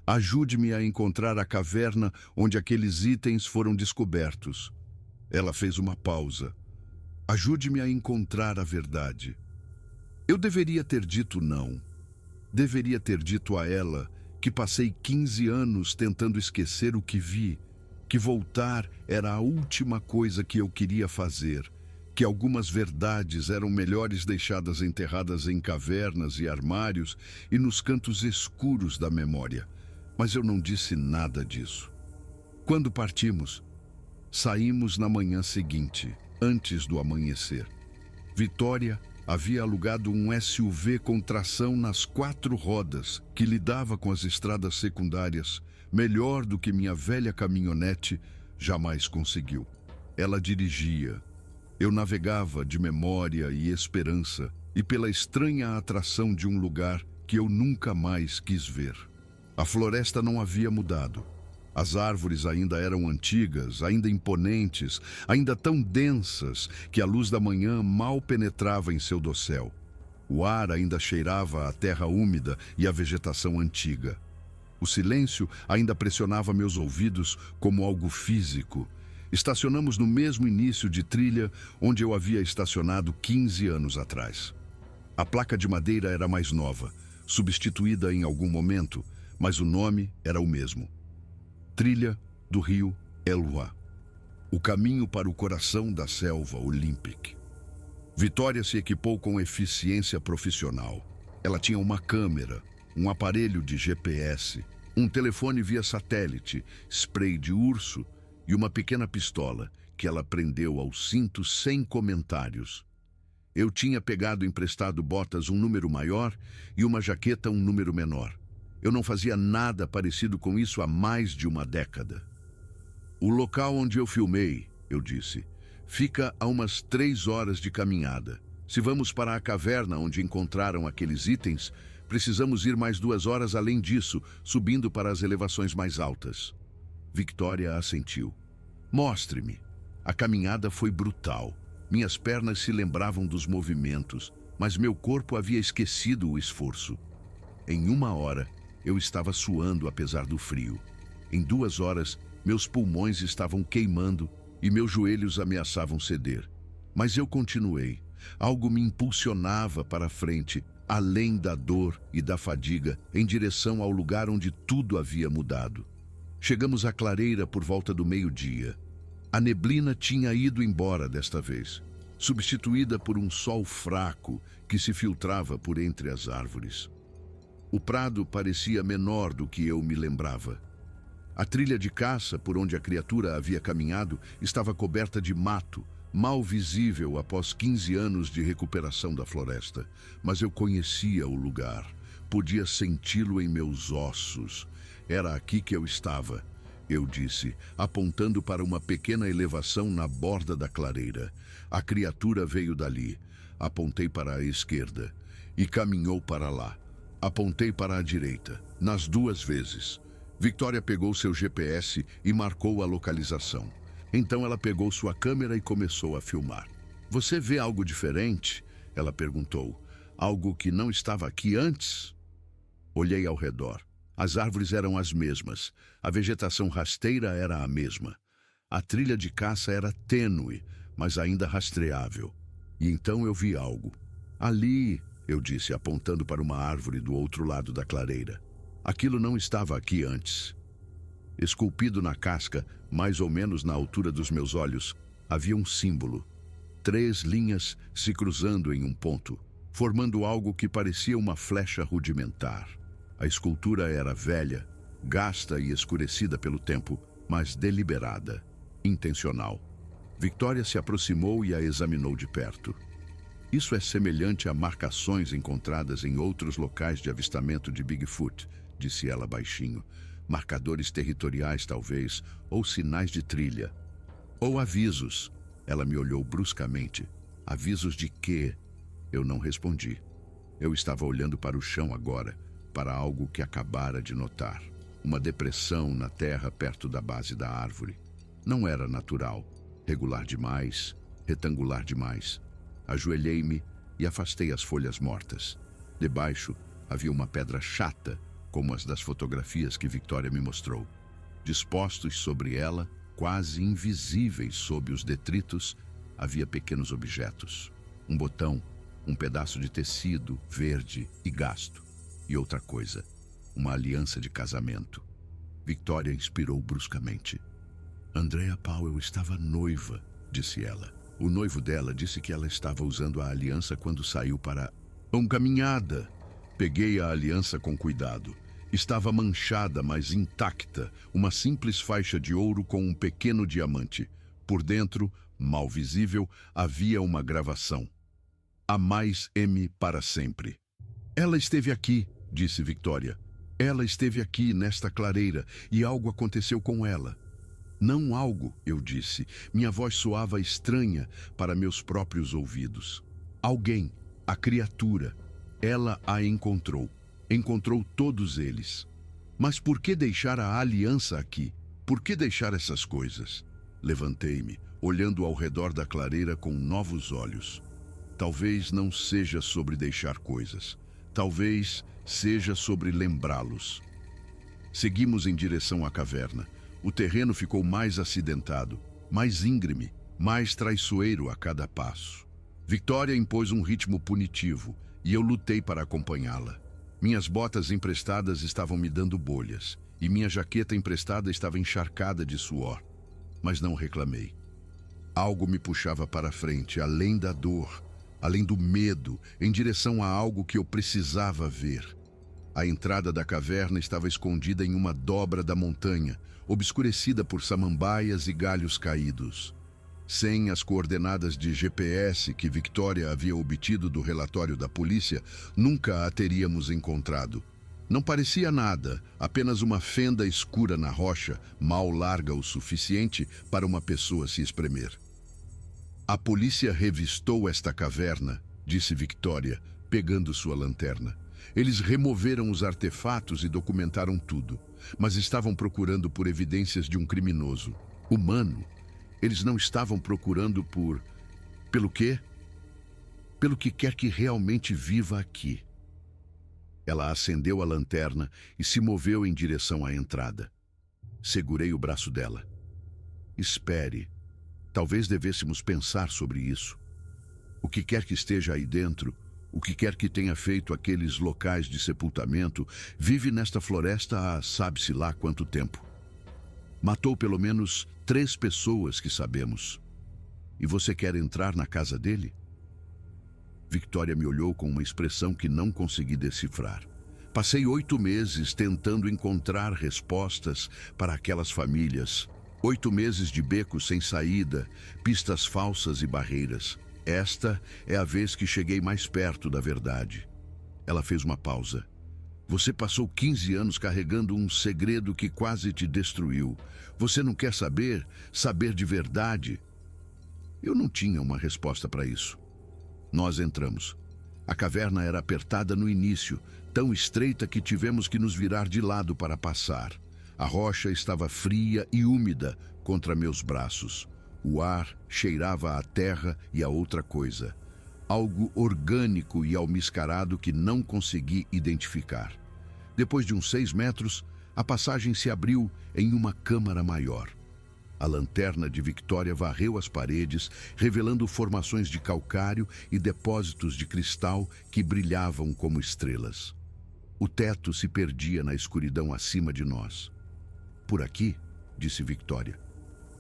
S1: Ajude-me a encontrar a caverna onde aqueles itens foram descobertos. Ela fez uma pausa. Ajude-me a encontrar a verdade. Eu deveria ter dito não. Deveria ter dito a ela que passei 15 anos tentando esquecer o que vi, que voltar era a última coisa que eu queria fazer, que algumas verdades eram melhores deixadas enterradas em cavernas e armários e nos cantos escuros da memória. Mas eu não disse nada disso. Quando partimos, saímos na manhã seguinte, antes do amanhecer. Vitória havia alugado um SUV com tração nas 4 rodas, que lidava com as estradas secundárias, melhor do que minha velha caminhonete jamais conseguiu. Ela dirigia. Eu navegava de memória e esperança e pela estranha atração de um lugar que eu nunca mais quis ver. A floresta não havia mudado. As árvores ainda eram antigas, ainda imponentes, ainda tão densas que a luz da manhã mal penetrava em seu dossel. O ar ainda cheirava a terra úmida e a vegetação antiga. O silêncio ainda pressionava meus ouvidos como algo físico. Estacionamos no mesmo início de trilha onde eu havia estacionado 15 anos atrás. A placa de madeira era mais nova, substituída em algum momento, mas o nome era o mesmo. Trilha do rio Elwha. O caminho para o coração da selva Olympic. Vitória se equipou com eficiência profissional. Ela tinha uma câmera, um aparelho de GPS, um telefone via satélite, spray de urso e uma pequena pistola que ela prendeu ao cinto sem comentários. Eu tinha pegado emprestado botas um número maior e uma jaqueta um número menor. Eu não fazia nada parecido com isso há mais de uma década. O local onde eu filmei, eu disse, fica a umas 3 horas de caminhada. Se vamos para a caverna onde encontraram aqueles itens, precisamos ir mais 2 horas além disso, subindo para as elevações mais altas. Victoria assentiu. Mostre-me. A caminhada foi brutal. Minhas pernas se lembravam dos movimentos, mas meu corpo havia esquecido o esforço. Em 1 hora, eu estava suando apesar do frio. Em 2 horas, meus pulmões estavam queimando e meus joelhos ameaçavam ceder. Mas eu continuei. Algo me impulsionava para a frente, além da dor e da fadiga, em direção ao lugar onde tudo havia mudado. Chegamos à clareira por volta do meio-dia. A neblina tinha ido embora desta vez, substituída por um sol fraco que se filtrava por entre as árvores. O prado parecia menor do que eu me lembrava. A trilha de caça por onde a criatura havia caminhado estava coberta de mato, mal visível após 15 anos de recuperação da floresta. Mas eu conhecia o lugar, podia senti-lo em meus ossos. Era aqui que eu estava, eu disse, apontando para uma pequena elevação na borda da clareira. A criatura veio dali. Apontei para a esquerda e caminhou para lá. Apontei para a direita, nas 2 vezes. Victoria pegou seu GPS e marcou a localização. Então ela pegou sua câmera e começou a filmar. Você vê algo diferente? Ela perguntou. Algo que não estava aqui antes? Olhei ao redor. As árvores eram as mesmas. A vegetação rasteira era a mesma. A trilha de caça era tênue, mas ainda rastreável. E então eu vi algo. Ali, eu disse, apontando para uma árvore do outro lado da clareira. Aquilo não estava aqui antes. Esculpido na casca, mais ou menos na altura dos meus olhos, havia um símbolo. 3 linhas se cruzando em um ponto, formando algo que parecia uma flecha rudimentar. A escultura era velha, gasta e escurecida pelo tempo, mas deliberada, intencional. Victoria se aproximou e a examinou de perto. Isso é semelhante a marcações encontradas em outros locais de avistamento de Bigfoot, disse ela baixinho. Marcadores territoriais, talvez, ou sinais de trilha. Ou avisos. Ela me olhou bruscamente. Avisos de quê? Eu não respondi. Eu estava olhando para o chão agora, para algo que acabara de notar. Uma depressão na terra perto da base da árvore. Não era natural, regular demais, retangular demais. Ajoelhei-me e afastei as folhas mortas. Debaixo havia uma pedra chata, como as das fotografias que Victoria me mostrou. Dispostos sobre ela, quase invisíveis sob os detritos, havia pequenos objetos. Um botão, um pedaço de tecido verde e gasto. E outra coisa, uma aliança de casamento. Victoria inspirou bruscamente. Andrea Powell estava noiva, disse ela. O noivo dela disse que ela estava usando a aliança quando saiu para uma caminhada. Peguei a aliança com cuidado. Estava manchada, mas intacta, uma simples faixa de ouro com um pequeno diamante. Por dentro, mal visível, havia uma gravação. A mais M para sempre. Ela esteve aqui, disse Victoria. Ela esteve aqui, nesta clareira, e algo aconteceu com ela. Não algo, eu disse. Minha voz soava estranha para meus próprios ouvidos. Alguém, a criatura. Ela a encontrou. Encontrou todos eles. Mas por que deixar a aliança aqui? Por que deixar essas coisas? Levantei-me, olhando ao redor da clareira com novos olhos. Talvez não seja sobre deixar coisas. Talvez seja sobre lembrá-los. Seguimos em direção à caverna. O terreno ficou mais acidentado, mais íngreme, mais traiçoeiro a cada passo. Victoria impôs um ritmo punitivo e eu lutei para acompanhá-la. Minhas botas emprestadas estavam me dando bolhas e minha jaqueta emprestada estava encharcada de suor, mas não reclamei. Algo me puxava para frente, além da dor, além do medo, em direção a algo que eu precisava ver. A entrada da caverna estava escondida em uma dobra da montanha, obscurecida por samambaias e galhos caídos. Sem as coordenadas de GPS que Victoria havia obtido do relatório da polícia, nunca a teríamos encontrado. Não parecia nada, apenas uma fenda escura na rocha, mal larga o suficiente para uma pessoa se espremer. A polícia revistou esta caverna, disse Victoria, pegando sua lanterna. Eles removeram os artefatos e documentaram tudo, mas estavam procurando por evidências de um criminoso. Humano. Eles não estavam procurando pelo quê? Pelo que quer que realmente viva aqui. Ela acendeu a lanterna e se moveu em direção à entrada. Segurei o braço dela. Espere. Talvez devêssemos pensar sobre isso. O que quer que esteja aí dentro, o que quer que tenha feito aqueles locais de sepultamento, vive nesta floresta há sabe-se lá quanto tempo. Matou pelo menos 3 pessoas que sabemos. E você quer entrar na casa dele? Victoria me olhou com uma expressão que não consegui decifrar. Passei 8 meses tentando encontrar respostas para aquelas famílias. 8 meses de becos sem saída, pistas falsas e barreiras. Esta é a vez que cheguei mais perto da verdade. Ela fez uma pausa. Você passou 15 anos carregando um segredo que quase te destruiu. Você não quer saber de verdade? Eu não tinha uma resposta para isso. Nós entramos. A caverna era apertada no início, tão estreita que tivemos que nos virar de lado para passar. A rocha estava fria e úmida contra meus braços. O ar cheirava a terra e a outra coisa. Algo orgânico e almiscarado que não consegui identificar. Depois de uns 6 metros, a passagem se abriu em uma câmara maior. A lanterna de Victoria varreu as paredes, revelando formações de calcário e depósitos de cristal que brilhavam como estrelas. O teto se perdia na escuridão acima de nós. Por aqui, disse Victoria.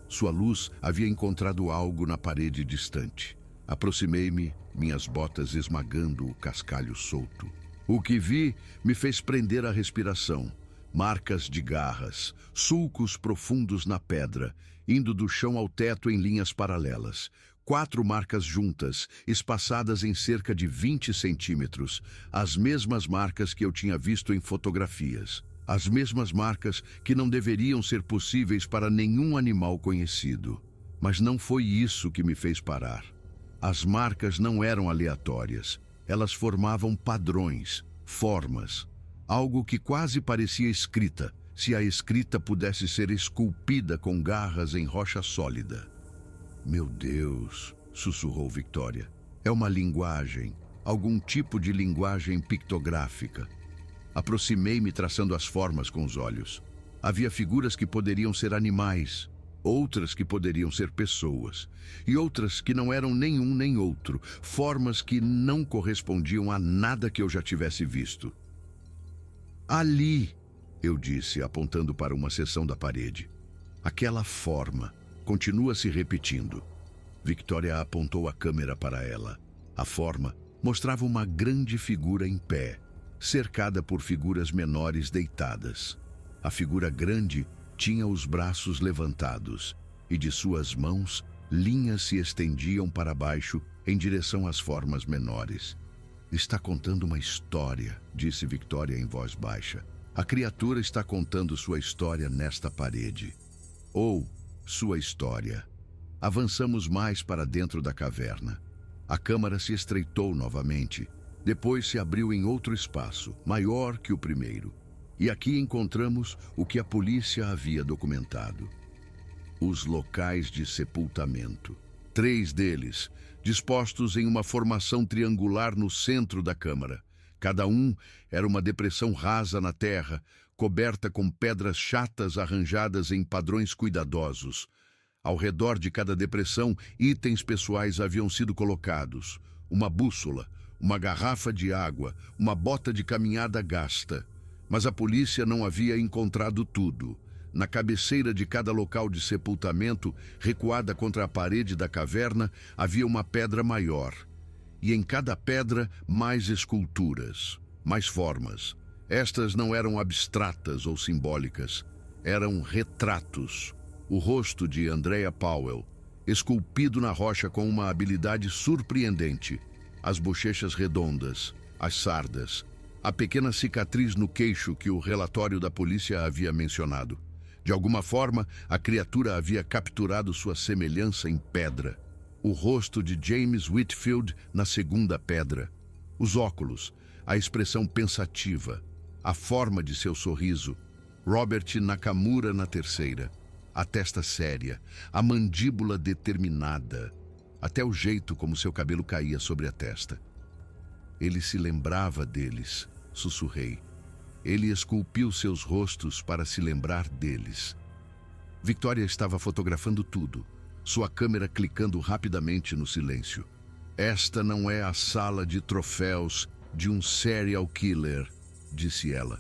S1: Sua luz havia encontrado algo na parede distante. Aproximei-me, minhas botas esmagando o cascalho solto. O que vi me fez prender a respiração. Marcas de garras, sulcos profundos na pedra, indo do chão ao teto em linhas paralelas. 4 marcas juntas, espaçadas em cerca de 20 centímetros. As mesmas marcas que eu tinha visto em fotografias. As mesmas marcas que não deveriam ser possíveis para nenhum animal conhecido. Mas não foi isso que me fez parar. As marcas não eram aleatórias. Elas formavam padrões, formas. Algo que quase parecia escrita, se a escrita pudesse ser esculpida com garras em rocha sólida. Meu Deus, sussurrou Victoria. É uma linguagem, algum tipo de linguagem pictográfica. Aproximei-me traçando as formas com os olhos. Havia figuras que poderiam ser animais, outras que poderiam ser pessoas, e outras que não eram nenhum nem outro, formas que não correspondiam a nada que eu já tivesse visto. Ali, eu disse, apontando para uma seção da parede. Aquela forma continua se repetindo. Victoria apontou a câmera para ela. A forma mostrava uma grande figura em pé, cercada por figuras menores deitadas. A figura grande tinha os braços levantados e de suas mãos linhas se estendiam para baixo em direção às formas menores. Está contando uma história, disse Victoria em voz baixa. A criatura está contando sua história nesta parede. Ou sua história. Avançamos mais para dentro da caverna. A câmara se estreitou novamente. Depois se abriu em outro espaço, maior que o primeiro. E aqui encontramos o que a polícia havia documentado. Os locais de sepultamento. 3 deles, dispostos em uma formação triangular no centro da câmara. Cada um era uma depressão rasa na terra, coberta com pedras chatas arranjadas em padrões cuidadosos. Ao redor de cada depressão, itens pessoais haviam sido colocados. Uma bússola, uma garrafa de água, uma bota de caminhada gasta. Mas a polícia não havia encontrado tudo. Na cabeceira de cada local de sepultamento, recuada contra a parede da caverna, havia uma pedra maior. E em cada pedra, mais esculturas, mais formas. Estas não eram abstratas ou simbólicas, eram retratos. O rosto de Andrea Powell, esculpido na rocha com uma habilidade surpreendente. As bochechas redondas, as sardas, a pequena cicatriz no queixo que o relatório da polícia havia mencionado. De alguma forma, a criatura havia capturado sua semelhança em pedra. O rosto de James Whitfield na segunda pedra. Os óculos, a expressão pensativa, a forma de seu sorriso. Robert Nakamura na terceira. A testa séria, a mandíbula determinada, até o jeito como seu cabelo caía sobre a testa. Ele se lembrava deles, sussurrei. Ele esculpiu seus rostos para se lembrar deles. Victoria estava fotografando tudo, sua câmera clicando rapidamente no silêncio. Esta não é a sala de troféus de um serial killer, disse ela.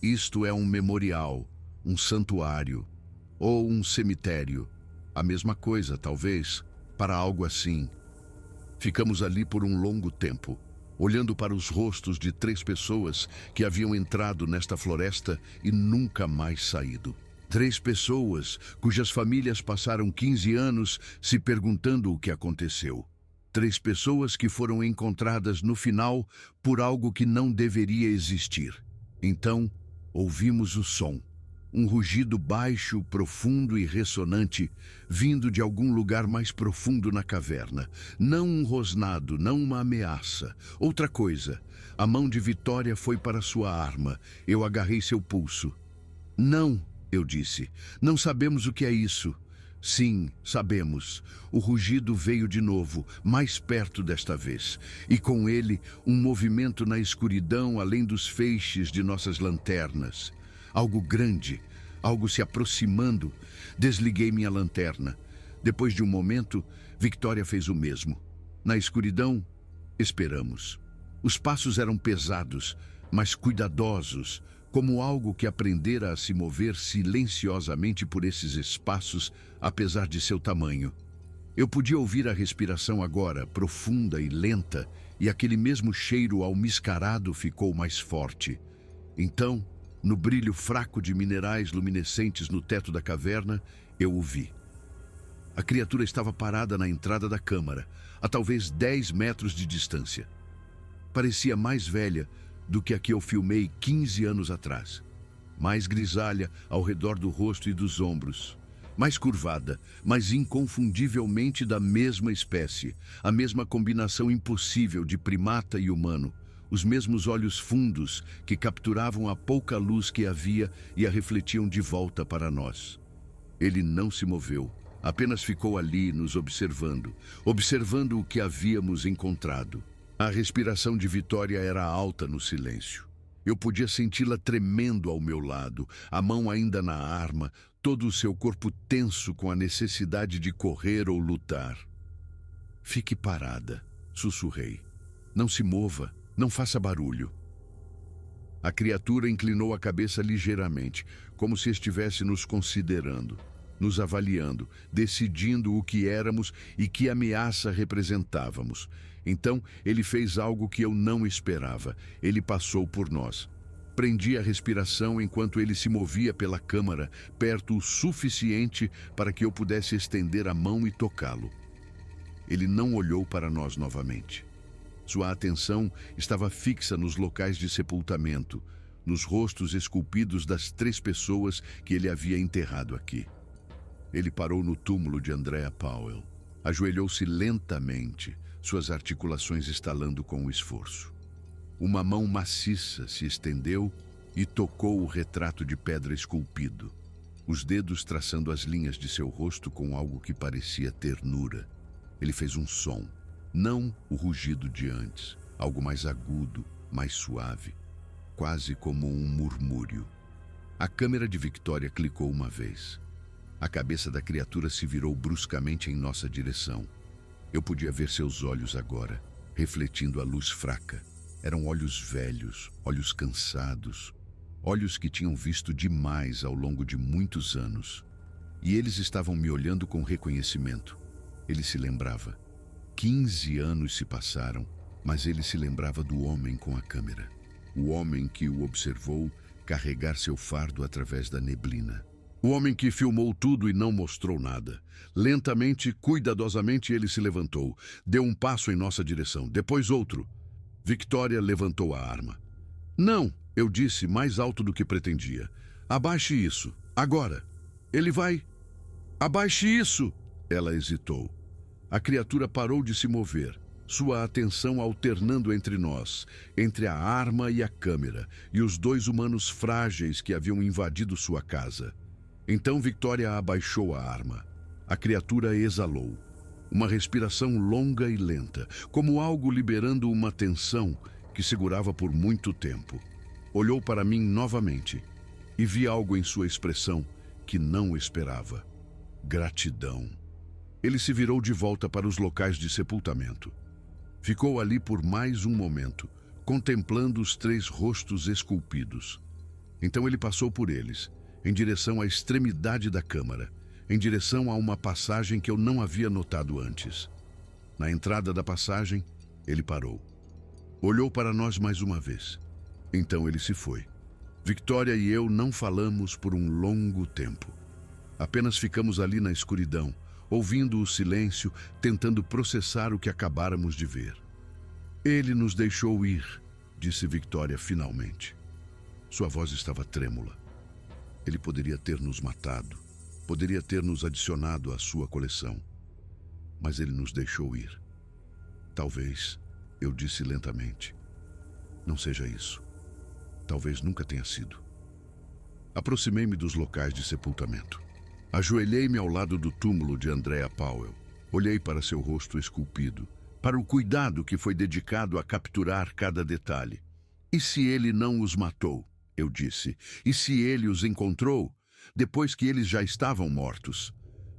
S1: Isto é um memorial, um santuário, ou um cemitério. A mesma coisa, talvez, para algo assim. Ficamos ali por um longo tempo, olhando para os rostos de 3 pessoas que haviam entrado nesta floresta e nunca mais saído. 3 pessoas cujas famílias passaram 15 anos se perguntando o que aconteceu. 3 pessoas que foram encontradas no final por algo que não deveria existir. Então, ouvimos o som. Um rugido baixo, profundo e ressonante, vindo de algum lugar mais profundo na caverna. Não um rosnado, não uma ameaça. Outra coisa. A mão de Victoria foi para sua arma. Eu agarrei seu pulso. Não, eu disse. Não sabemos o que é isso. Sim, sabemos. O rugido veio de novo, mais perto desta vez. E com ele, um movimento na escuridão além dos feixes de nossas lanternas. Algo grande, algo se aproximando. Desliguei minha lanterna. Depois de um momento, Victoria fez o mesmo. Na escuridão, esperamos. Os passos eram pesados, mas cuidadosos, como algo que aprendera a se mover silenciosamente por esses espaços, apesar de seu tamanho. Eu podia ouvir a respiração agora, profunda e lenta, e aquele mesmo cheiro almiscarado ficou mais forte. Então, no brilho fraco de minerais luminescentes no teto da caverna, eu o vi. A criatura estava parada na entrada da câmara, a talvez 10 metros de distância. Parecia mais velha do que a que eu filmei 15 anos atrás. Mais grisalha ao redor do rosto e dos ombros. Mais curvada, mas inconfundivelmente da mesma espécie. A mesma combinação impossível de primata e humano. Os mesmos olhos fundos que capturavam a pouca luz que havia e a refletiam de volta para nós. Ele não se moveu, apenas ficou ali nos observando, observando o que havíamos encontrado. A respiração de Victoria era alta no silêncio. Eu podia senti-la tremendo ao meu lado, a mão ainda na arma, todo o seu corpo tenso com a necessidade de correr ou lutar. Fique parada, sussurrei. Não se mova. Não faça barulho. A criatura inclinou a cabeça ligeiramente, como se estivesse nos considerando, nos avaliando, decidindo o que éramos e que ameaça representávamos. Então, ele fez algo que eu não esperava. Ele passou por nós. Prendi a respiração enquanto ele se movia pela câmara, perto o suficiente para que eu pudesse estender a mão e tocá-lo. Ele não olhou para nós novamente. Sua atenção estava fixa nos locais de sepultamento, nos rostos esculpidos das 3 pessoas que ele havia enterrado aqui. Ele parou no túmulo de Andrea Powell. Ajoelhou-se lentamente, suas articulações estalando com o esforço. Uma mão maciça se estendeu e tocou o retrato de pedra esculpido, os dedos traçando as linhas de seu rosto com algo que parecia ternura. Ele fez um som. Não o rugido de antes, algo mais agudo, mais suave, quase como um murmúrio. A câmera de Victoria clicou uma vez. A cabeça da criatura se virou bruscamente em nossa direção. Eu podia ver seus olhos agora, refletindo a luz fraca. Eram olhos velhos, olhos cansados, olhos que tinham visto demais ao longo de muitos anos. E eles estavam me olhando com reconhecimento. Ele se lembrava. 15 anos se passaram, mas ele se lembrava do homem com a câmera. O homem que o observou carregar seu fardo através da neblina. O homem que filmou tudo e não mostrou nada. Lentamente, cuidadosamente, ele se levantou. Deu um passo em nossa direção, depois outro. Victoria levantou a arma. Não, eu disse mais alto do que pretendia. Abaixe isso, agora. Ele vai... Abaixe isso! Ela hesitou. A criatura parou de se mover, sua atenção alternando entre nós, entre a arma e a câmera, e os dois humanos frágeis que haviam invadido sua casa. Então Victoria abaixou a arma. A criatura exalou. Uma respiração longa e lenta, como algo liberando uma tensão que segurava por muito tempo. Olhou para mim novamente e vi algo em sua expressão que não esperava. Gratidão. Ele se virou de volta para os locais de sepultamento. Ficou ali por mais um momento, contemplando os 3 rostos esculpidos. Então ele passou por eles, em direção à extremidade da câmara, em direção a uma passagem que eu não havia notado antes. Na entrada da passagem, ele parou. Olhou para nós mais uma vez. Então ele se foi. Victoria e eu não falamos por um longo tempo. Apenas ficamos ali na escuridão, ouvindo o silêncio, tentando processar o que acabáramos de ver. Ele nos deixou ir, disse Victoria finalmente. Sua voz estava trêmula. Ele poderia ter nos matado, poderia ter nos adicionado à sua coleção. Mas ele nos deixou ir. Talvez, eu disse lentamente, não seja isso. Talvez nunca tenha sido. Aproximei-me dos locais de sepultamento. Ajoelhei-me ao lado do túmulo de Andrea Powell. Olhei para seu rosto esculpido, para o cuidado que foi dedicado a capturar cada detalhe. E se ele não os matou? Eu disse. E se ele os encontrou, depois que eles já estavam mortos?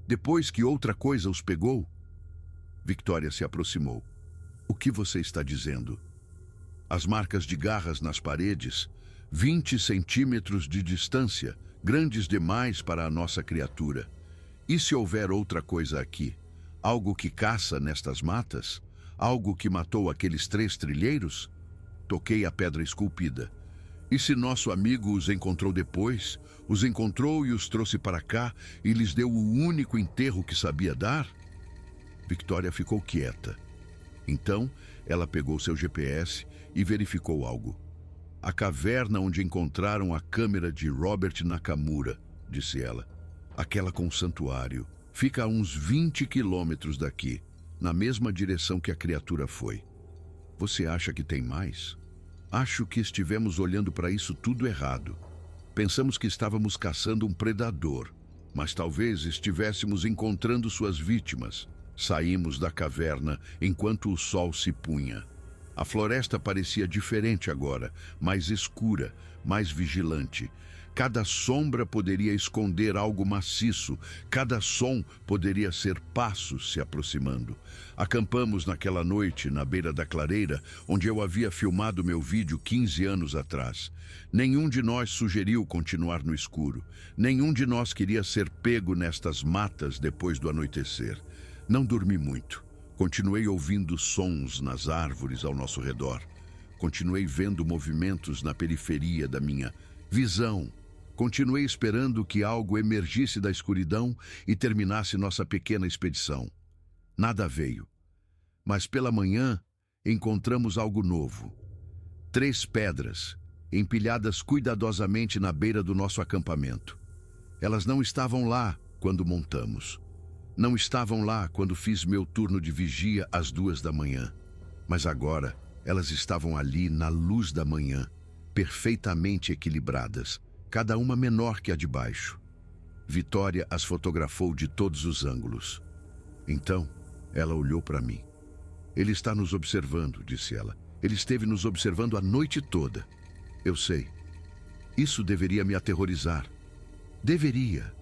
S1: Depois que outra coisa os pegou? Victoria se aproximou. O que você está dizendo? As marcas de garras nas paredes, 20 centímetros de distância, grandes demais para a nossa criatura. E se houver outra coisa aqui? Algo que caça nestas matas? Algo que matou aqueles 3 trilheiros? Toquei a pedra esculpida. E se nosso amigo os encontrou depois, os encontrou e os trouxe para cá e lhes deu o único enterro que sabia dar? Victoria ficou quieta. Então, ela pegou seu GPS e verificou algo. A caverna onde encontraram a câmera de Robert Nakamura, disse ela. Aquela com o santuário. Fica a uns 20 quilômetros daqui, na mesma direção que a criatura foi. Você acha que tem mais? Acho que estivemos olhando para isso tudo errado. Pensamos que estávamos caçando um predador, mas talvez estivéssemos encontrando suas vítimas. Saímos da caverna enquanto o sol se punha. A floresta parecia diferente agora, mais escura, mais vigilante. Cada sombra poderia esconder algo maciço, cada som poderia ser passos se aproximando. Acampamos naquela noite, na beira da clareira, onde eu havia filmado meu vídeo 15 anos atrás. Nenhum de nós sugeriu continuar no escuro. Nenhum de nós queria ser pego nestas matas depois do anoitecer. Não dormi muito. Continuei ouvindo sons nas árvores ao nosso redor. Continuei vendo movimentos na periferia da minha visão. Continuei esperando que algo emergisse da escuridão e terminasse nossa pequena expedição. Nada veio. Mas pela manhã, encontramos algo novo. 3 pedras, empilhadas cuidadosamente na beira do nosso acampamento. Elas não estavam lá quando montamos. Não estavam lá quando fiz meu turno de vigia às 2 da manhã. Mas agora, elas estavam ali na luz da manhã, perfeitamente equilibradas, cada uma menor que a de baixo. Victoria as fotografou de todos os ângulos. Então, ela olhou para mim. Ele está nos observando, disse ela. Ele esteve nos observando a noite toda. Eu sei. Isso deveria me aterrorizar. Deveria,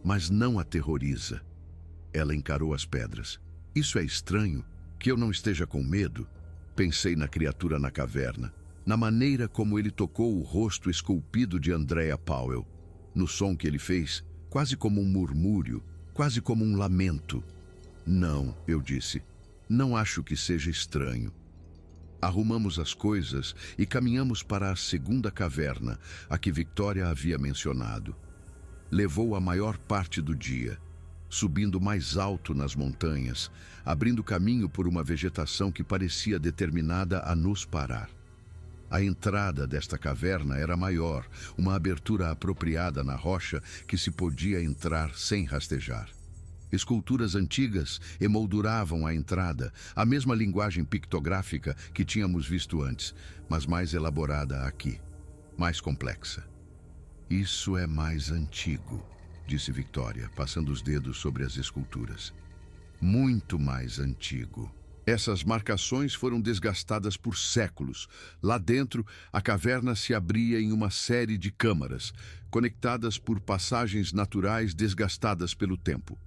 S1: mas não aterroriza. Ela encarou as pedras. Isso é estranho, que eu não esteja com medo. Pensei na criatura na caverna, na maneira como ele tocou o rosto esculpido de Andrea Powell, no som que ele fez, quase como um murmúrio, quase como um lamento. Não, eu disse, não acho que seja estranho. Arrumamos as coisas e caminhamos para a segunda caverna, a que Victoria havia mencionado. Levou a maior parte do dia, subindo mais alto nas montanhas, abrindo caminho por uma vegetação que parecia determinada a nos parar. A entrada desta caverna era maior, uma abertura apropriada na rocha que se podia entrar sem rastejar. Esculturas antigas emolduravam a entrada, a mesma linguagem pictográfica que tínhamos visto antes, mas mais elaborada aqui, mais complexa. Isso é mais antigo, disse Victoria, passando os dedos sobre as esculturas. Muito mais antigo. Essas marcações foram desgastadas por séculos. Lá dentro, a caverna se abria em uma série de câmaras, conectadas por passagens naturais desgastadas pelo tempo.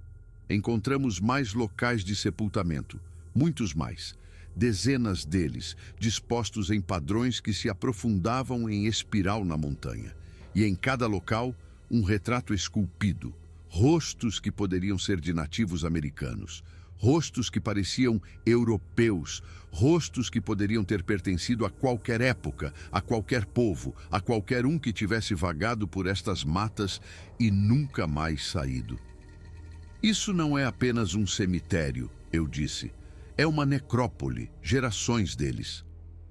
S1: Encontramos mais locais de sepultamento, muitos mais. Dezenas deles, dispostos em padrões que se aprofundavam em espiral na montanha. E em cada local, um retrato esculpido, rostos que poderiam ser de nativos americanos, rostos que pareciam europeus, rostos que poderiam ter pertencido a qualquer época, a qualquer povo, a qualquer um que tivesse vagado por estas matas e nunca mais saído. Isso não é apenas um cemitério, eu disse. É uma necrópole, gerações deles.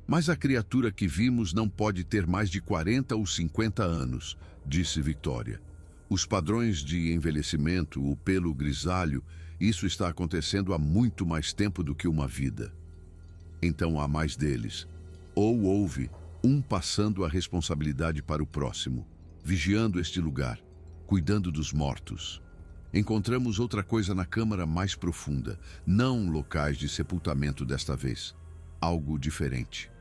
S1: Mas a criatura que vimos não pode ter mais de 40 ou 50 anos, disse Victoria. Os padrões de envelhecimento, o pelo grisalho, isso está acontecendo há muito mais tempo do que uma vida. Então há mais deles. Ou houve um passando a responsabilidade para o próximo, vigiando este lugar, cuidando dos mortos. Encontramos outra coisa na câmara mais profunda, não locais de sepultamento desta vez. Algo diferente.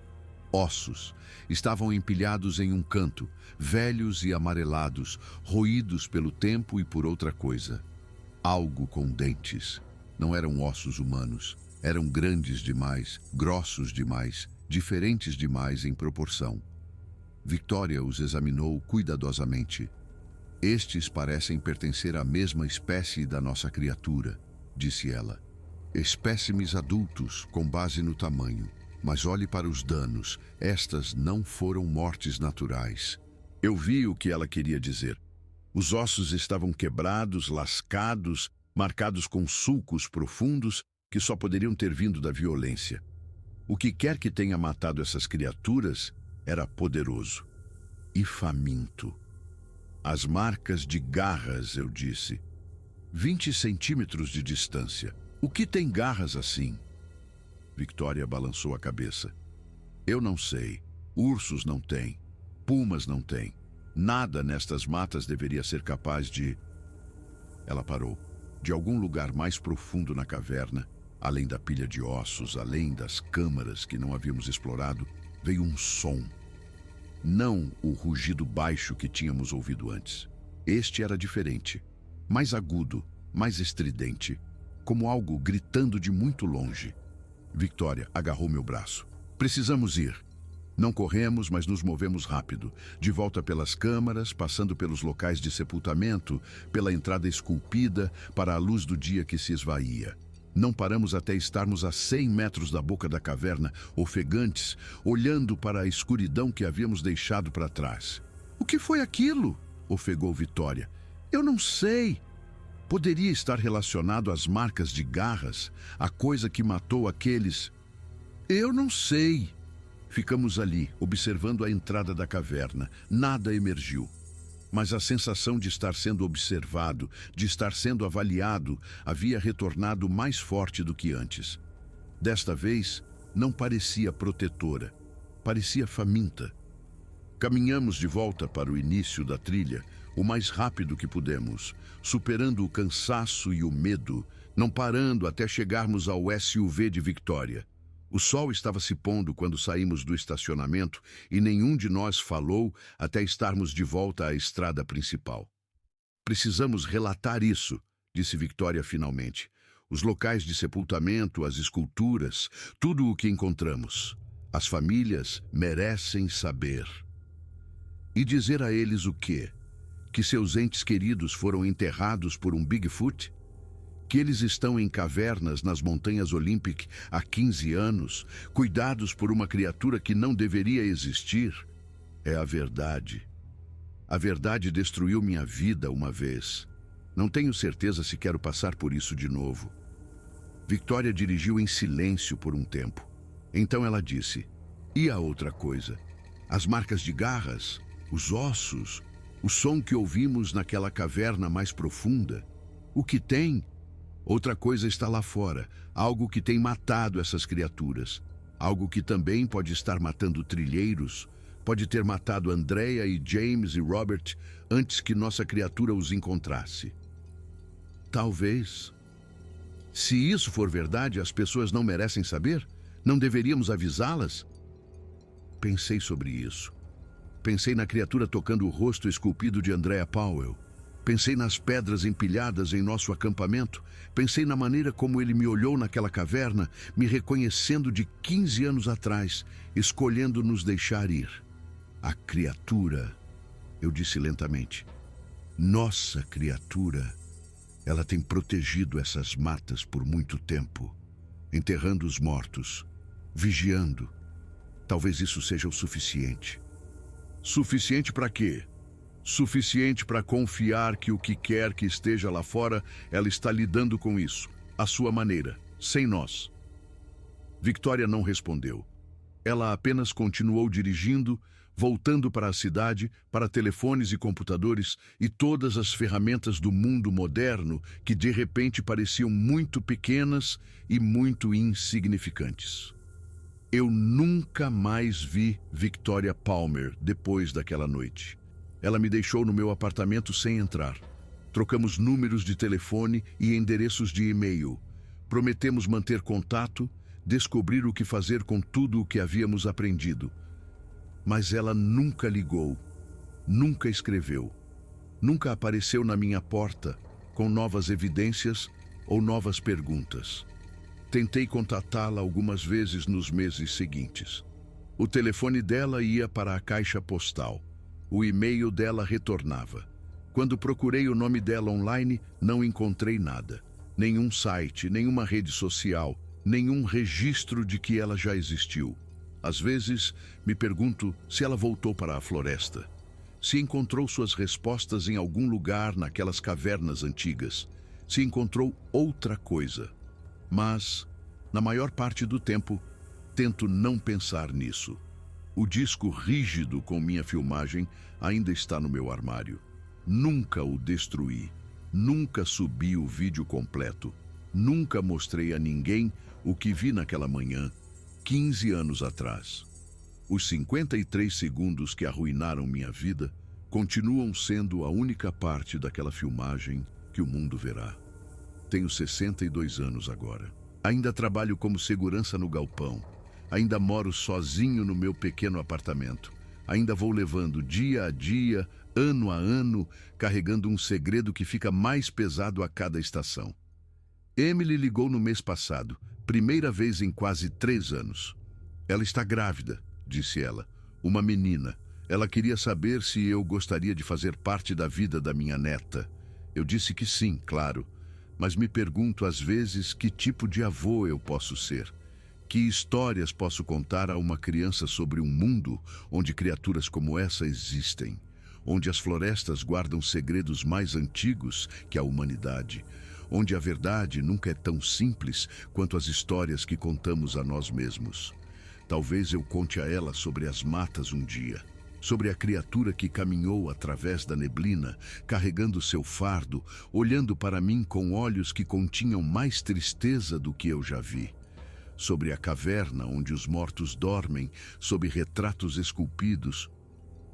S1: Ossos estavam empilhados em um canto, velhos e amarelados, roídos pelo tempo e por outra coisa. Algo com dentes. Não eram ossos humanos. Eram grandes demais, grossos demais, diferentes demais em proporção. Victoria os examinou cuidadosamente. Estes parecem pertencer à mesma espécie da nossa criatura, disse ela. Espécimes adultos, com base no tamanho. Mas olhe para os danos. Estas não foram mortes naturais. Eu vi o que ela queria dizer. Os ossos estavam quebrados, lascados, marcados com sulcos profundos que só poderiam ter vindo da violência. O que quer que tenha matado essas criaturas era poderoso e faminto. As marcas de garras, eu disse. 20 centímetros de distância. O que tem garras assim? Victoria balançou a cabeça. Eu não sei. Ursos não têm. Pumas não têm. Nada nestas matas deveria ser capaz de... Ela parou. De algum lugar mais profundo na caverna, além da pilha de ossos, além das câmaras que não havíamos explorado, veio um som. Não o rugido baixo que tínhamos ouvido antes. Este era diferente. Mais agudo, mais estridente. Como algo gritando de muito longe. Victoria agarrou meu braço. Precisamos ir. Não corremos, mas nos movemos rápido. De volta pelas câmaras, passando pelos locais de sepultamento, pela entrada esculpida, para a luz do dia que se esvaía. Não paramos até estarmos a 100 metros da boca da caverna, ofegantes, olhando para a escuridão que havíamos deixado para trás. O que foi aquilo? Ofegou Victoria. Eu não sei. Poderia estar relacionado às marcas de garras, a coisa que matou aqueles... Eu não sei. Ficamos ali, observando a entrada da caverna. Nada emergiu. Mas a sensação de estar sendo observado, de estar sendo avaliado, havia retornado mais forte do que antes. Desta vez, não parecia protetora, parecia faminta. Caminhamos de volta para o início da trilha, o mais rápido que pudemos, superando o cansaço e o medo, não parando até chegarmos ao SUV de Victoria. O sol estava se pondo quando saímos do estacionamento e nenhum de nós falou até estarmos de volta à estrada principal. Precisamos relatar isso, disse Victoria finalmente. Os locais de sepultamento, as esculturas, tudo o que encontramos. As famílias merecem saber. E dizer a eles o quê? Que seus entes queridos foram enterrados por um Bigfoot? Que eles estão em cavernas nas montanhas Olympic há 15 anos, cuidados por uma criatura que não deveria existir? É a verdade. A verdade destruiu minha vida uma vez. Não tenho certeza se quero passar por isso de novo. Victoria dirigiu em silêncio por um tempo. Então ela disse: e a outra coisa? As marcas de garras, os ossos, o som que ouvimos naquela caverna mais profunda. O que tem? Outra coisa está lá fora, algo que tem matado essas criaturas. Algo que também pode estar matando trilheiros, pode ter matado Andrea e James e Robert antes que nossa criatura os encontrasse. Talvez. Se isso for verdade, as pessoas não merecem saber? Não deveríamos avisá-las? Pensei sobre isso. Pensei na criatura tocando o rosto esculpido de Andrea Powell. Pensei nas pedras empilhadas em nosso acampamento. Pensei na maneira como ele me olhou naquela caverna, me reconhecendo de 15 anos atrás, escolhendo nos deixar ir. A criatura, eu disse lentamente, nossa criatura, ela tem protegido essas matas por muito tempo, enterrando os mortos, vigiando. Talvez isso seja o suficiente. Suficiente para quê? Suficiente para confiar que o que quer que esteja lá fora, ela está lidando com isso, à sua maneira, sem nós. Victoria não respondeu. Ela apenas continuou dirigindo, voltando para a cidade, para telefones e computadores e todas as ferramentas do mundo moderno que de repente pareciam muito pequenas e muito insignificantes. Eu nunca mais vi Victoria Palmer depois daquela noite. Ela me deixou no meu apartamento sem entrar. Trocamos números de telefone e endereços de e-mail. Prometemos manter contato, descobrir o que fazer com tudo o que havíamos aprendido. Mas ela nunca ligou, nunca escreveu, nunca apareceu na minha porta com novas evidências ou novas perguntas. Tentei contatá-la algumas vezes nos meses seguintes. O telefone dela ia para a caixa postal. O e-mail dela retornava. Quando procurei o nome dela online, não encontrei nada. Nenhum site, nenhuma rede social, nenhum registro de que ela já existiu. Às vezes, me pergunto se ela voltou para a floresta. Se encontrou suas respostas em algum lugar naquelas cavernas antigas. Se encontrou outra coisa. Mas, na maior parte do tempo, tento não pensar nisso. O disco rígido com minha filmagem ainda está no meu armário. Nunca o destruí. Nunca subi o vídeo completo. Nunca mostrei a ninguém o que vi naquela manhã, 15 anos atrás. Os 53 segundos que arruinaram minha vida continuam sendo a única parte daquela filmagem que o mundo verá. Tenho 62 anos agora. Ainda trabalho como segurança no galpão. Ainda moro sozinho no meu pequeno apartamento. Ainda vou levando dia a dia, ano a ano, carregando um segredo que fica mais pesado a cada estação. Emily ligou no mês passado, primeira vez em quase 3 anos. Ela está grávida, disse ela. Uma menina. Ela queria saber se eu gostaria de fazer parte da vida da minha neta. Eu disse que sim, claro. Mas me pergunto às vezes que tipo de avô eu posso ser. Que histórias posso contar a uma criança sobre um mundo onde criaturas como essa existem? Onde as florestas guardam segredos mais antigos que a humanidade? Onde a verdade nunca é tão simples quanto as histórias que contamos a nós mesmos? Talvez eu conte a ela sobre as matas um dia. Sobre a criatura que caminhou através da neblina, carregando seu fardo, olhando para mim com olhos que continham mais tristeza do que eu já vi. Sobre a caverna onde os mortos dormem, sob retratos esculpidos,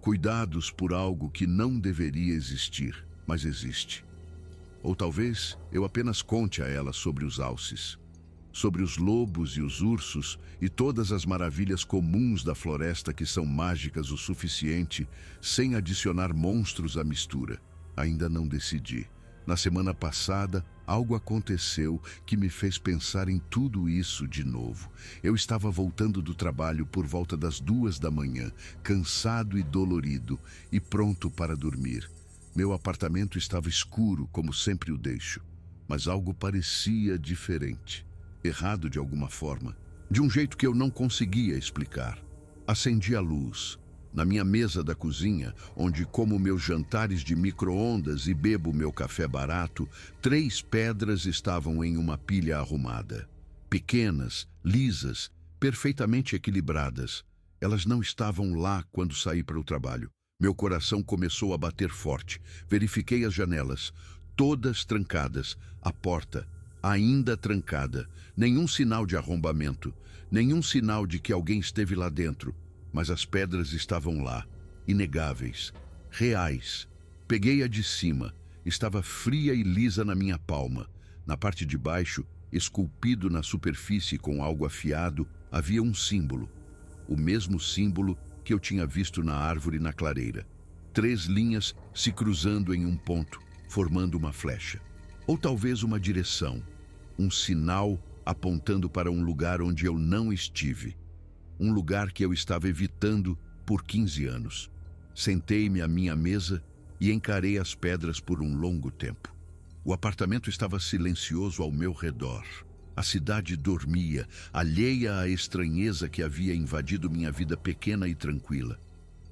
S1: cuidados por algo que não deveria existir, mas existe. Ou talvez eu apenas conte a ela sobre os alces. sobre os lobos e os ursos e todas as maravilhas comuns da floresta que são mágicas o suficiente, sem adicionar monstros à mistura. Ainda não decidi. Na semana passada, algo aconteceu que me fez pensar em tudo isso de novo. Eu estava voltando do trabalho por volta das 2 da manhã, cansado e dolorido, e pronto para dormir. Meu apartamento estava escuro, como sempre o deixo, mas algo parecia diferente. Errado de alguma forma, de um jeito que eu não conseguia explicar. Acendi a luz. Na minha mesa da cozinha, onde como meus jantares de micro-ondas e bebo meu café barato, 3 pedras estavam em uma pilha arrumada. Pequenas, lisas, perfeitamente equilibradas. Elas não estavam lá quando saí para o trabalho. Meu coração começou a bater forte. Verifiquei as janelas, todas trancadas, a porta ainda trancada. Nenhum sinal de arrombamento, nenhum sinal de que alguém esteve lá dentro. Mas as pedras estavam lá, inegáveis, reais. Peguei a de cima, estava fria e lisa na minha palma. Na parte de baixo, esculpido na superfície com algo afiado, havia um símbolo. O mesmo símbolo que eu tinha visto na árvore na clareira. 3 linhas se cruzando em um ponto, formando uma flecha. Ou talvez uma direção, um sinal apontando para um lugar onde eu não estive. Um lugar que eu estava evitando por 15 anos. Sentei-me à minha mesa e encarei as pedras por um longo tempo. O apartamento estava silencioso ao meu redor. A cidade dormia, alheia à estranheza que havia invadido minha vida pequena e tranquila.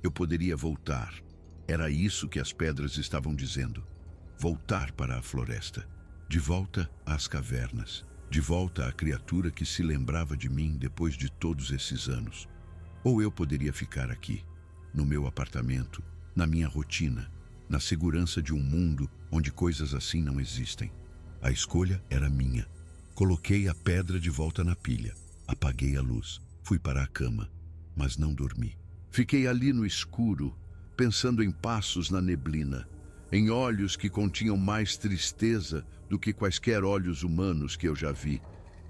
S1: Eu poderia voltar. Era isso que as pedras estavam dizendo. Voltar para a floresta. De volta às cavernas. De volta à criatura que se lembrava de mim depois de todos esses anos. Ou eu poderia ficar aqui, no meu apartamento, na minha rotina, na segurança de um mundo onde coisas assim não existem. A escolha era minha. Coloquei a pedra de volta na pilha, apaguei a luz, fui para a cama, mas não dormi. Fiquei ali no escuro, pensando em passos na neblina, em olhos que continham mais tristeza do que quaisquer olhos humanos que eu já vi,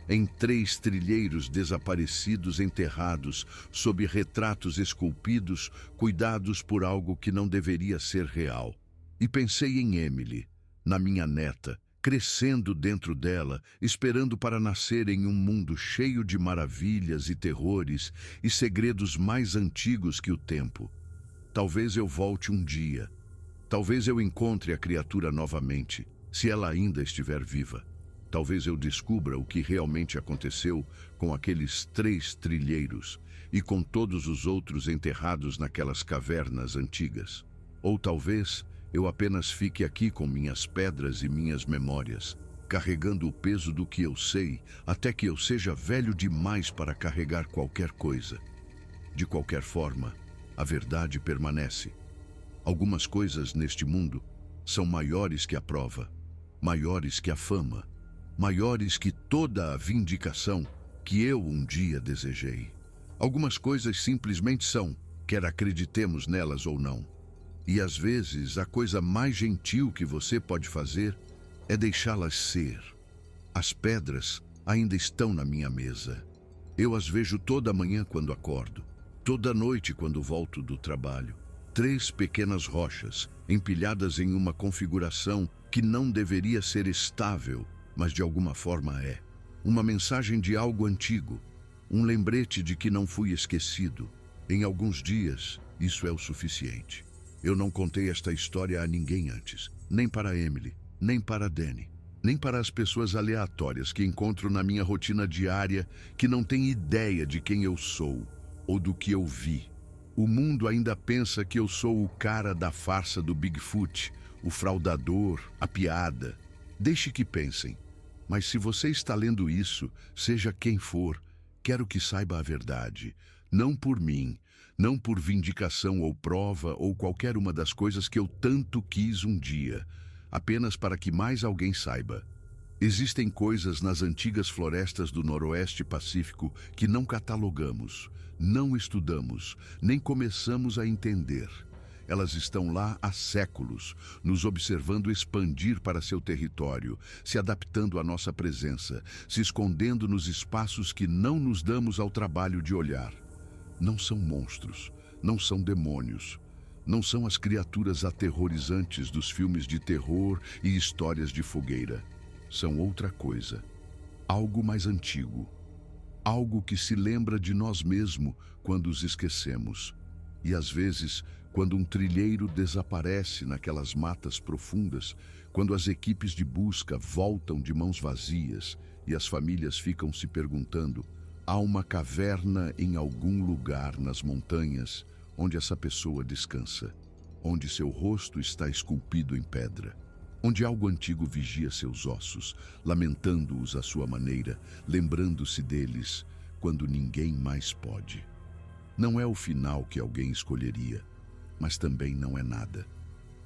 S1: em 3 trilheiros desaparecidos enterrados sob retratos esculpidos, cuidados por algo que não deveria ser real. E pensei em Emily, na minha neta, crescendo dentro dela, esperando para nascer em um mundo cheio de maravilhas e terrores e segredos mais antigos que o tempo. Talvez eu volte um dia. Talvez eu encontre a criatura novamente, se ela ainda estiver viva. Talvez eu descubra o que realmente aconteceu com aqueles 3 trilheiros e com todos os outros enterrados naquelas cavernas antigas. Ou talvez eu apenas fique aqui com minhas pedras e minhas memórias, carregando o peso do que eu sei, até que eu seja velho demais para carregar qualquer coisa. De qualquer forma, a verdade permanece. Algumas coisas neste mundo são maiores que a prova, maiores que a fama, maiores que toda a vindicação que eu um dia desejei. Algumas coisas simplesmente são, quer acreditemos nelas ou não. E às vezes a coisa mais gentil que você pode fazer é deixá-las ser. As pedras ainda estão na minha mesa. Eu as vejo toda manhã quando acordo, toda noite quando volto do trabalho. 3 pequenas rochas, empilhadas em uma configuração que não deveria ser estável, mas de alguma forma é. Uma mensagem de algo antigo, um lembrete de que não fui esquecido. Em alguns dias, isso é o suficiente. Eu não contei esta história a ninguém antes, nem para Emily, nem para Danny, nem para as pessoas aleatórias que encontro na minha rotina diária que não têm ideia de quem eu sou ou do que eu vi. O mundo ainda pensa que eu sou o cara da farsa do Bigfoot, o fraudador, a piada. Deixe que pensem. Mas se você está lendo isso, seja quem for, quero que saiba a verdade. Não por mim, não por vindicação ou prova ou qualquer uma das coisas que eu tanto quis um dia, apenas para que mais alguém saiba. Existem coisas nas antigas florestas do Noroeste Pacífico que não catalogamos, não estudamos, nem começamos a entender. Elas estão lá há séculos, nos observando expandir para seu território, se adaptando à nossa presença, se escondendo nos espaços que não nos damos ao trabalho de olhar. Não são monstros, não são demônios, não são as criaturas aterrorizantes dos filmes de terror e histórias de fogueira. São outra coisa, algo mais antigo, algo que se lembra de nós mesmos quando os esquecemos. E às vezes, quando um trilheiro desaparece naquelas matas profundas, quando as equipes de busca voltam de mãos vazias e as famílias ficam se perguntando: há uma caverna em algum lugar nas montanhas onde essa pessoa descansa, onde seu rosto está esculpido em pedra, onde algo antigo vigia seus ossos, lamentando-os à sua maneira, lembrando-se deles quando ninguém mais pode. Não é o final que alguém escolheria, mas também não é nada.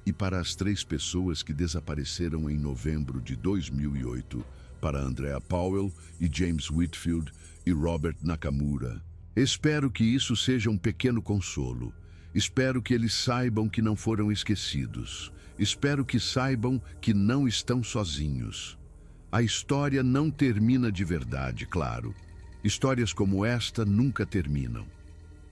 S1: E para as 3 pessoas que desapareceram em novembro de 2008, para Andrea Powell e James Whitfield e Robert Nakamura, espero que isso seja um pequeno consolo. Espero que eles saibam que não foram esquecidos. Espero que saibam que não estão sozinhos. A história não termina de verdade, claro. Histórias como esta nunca terminam.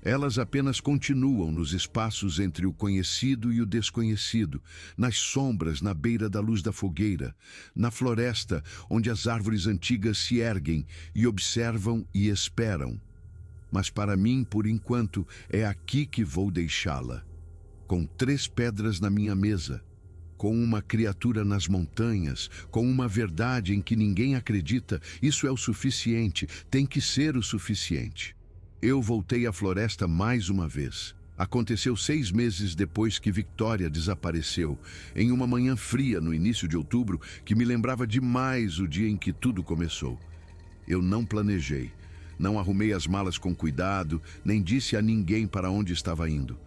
S1: Elas apenas continuam nos espaços entre o conhecido e o desconhecido, nas sombras na beira da luz da fogueira, na floresta onde as árvores antigas se erguem e observam e esperam. Mas para mim, por enquanto, é aqui que vou deixá-la, com 3 pedras na minha mesa, com uma criatura nas montanhas, com uma verdade em que ninguém acredita. Isso é o suficiente, tem que ser o suficiente. Eu voltei à floresta mais uma vez. Aconteceu 6 meses depois que Victoria desapareceu, em uma manhã fria no início de outubro que me lembrava demais o dia em que tudo começou. Eu não planejei, não arrumei as malas com cuidado, nem disse a ninguém para onde estava indo.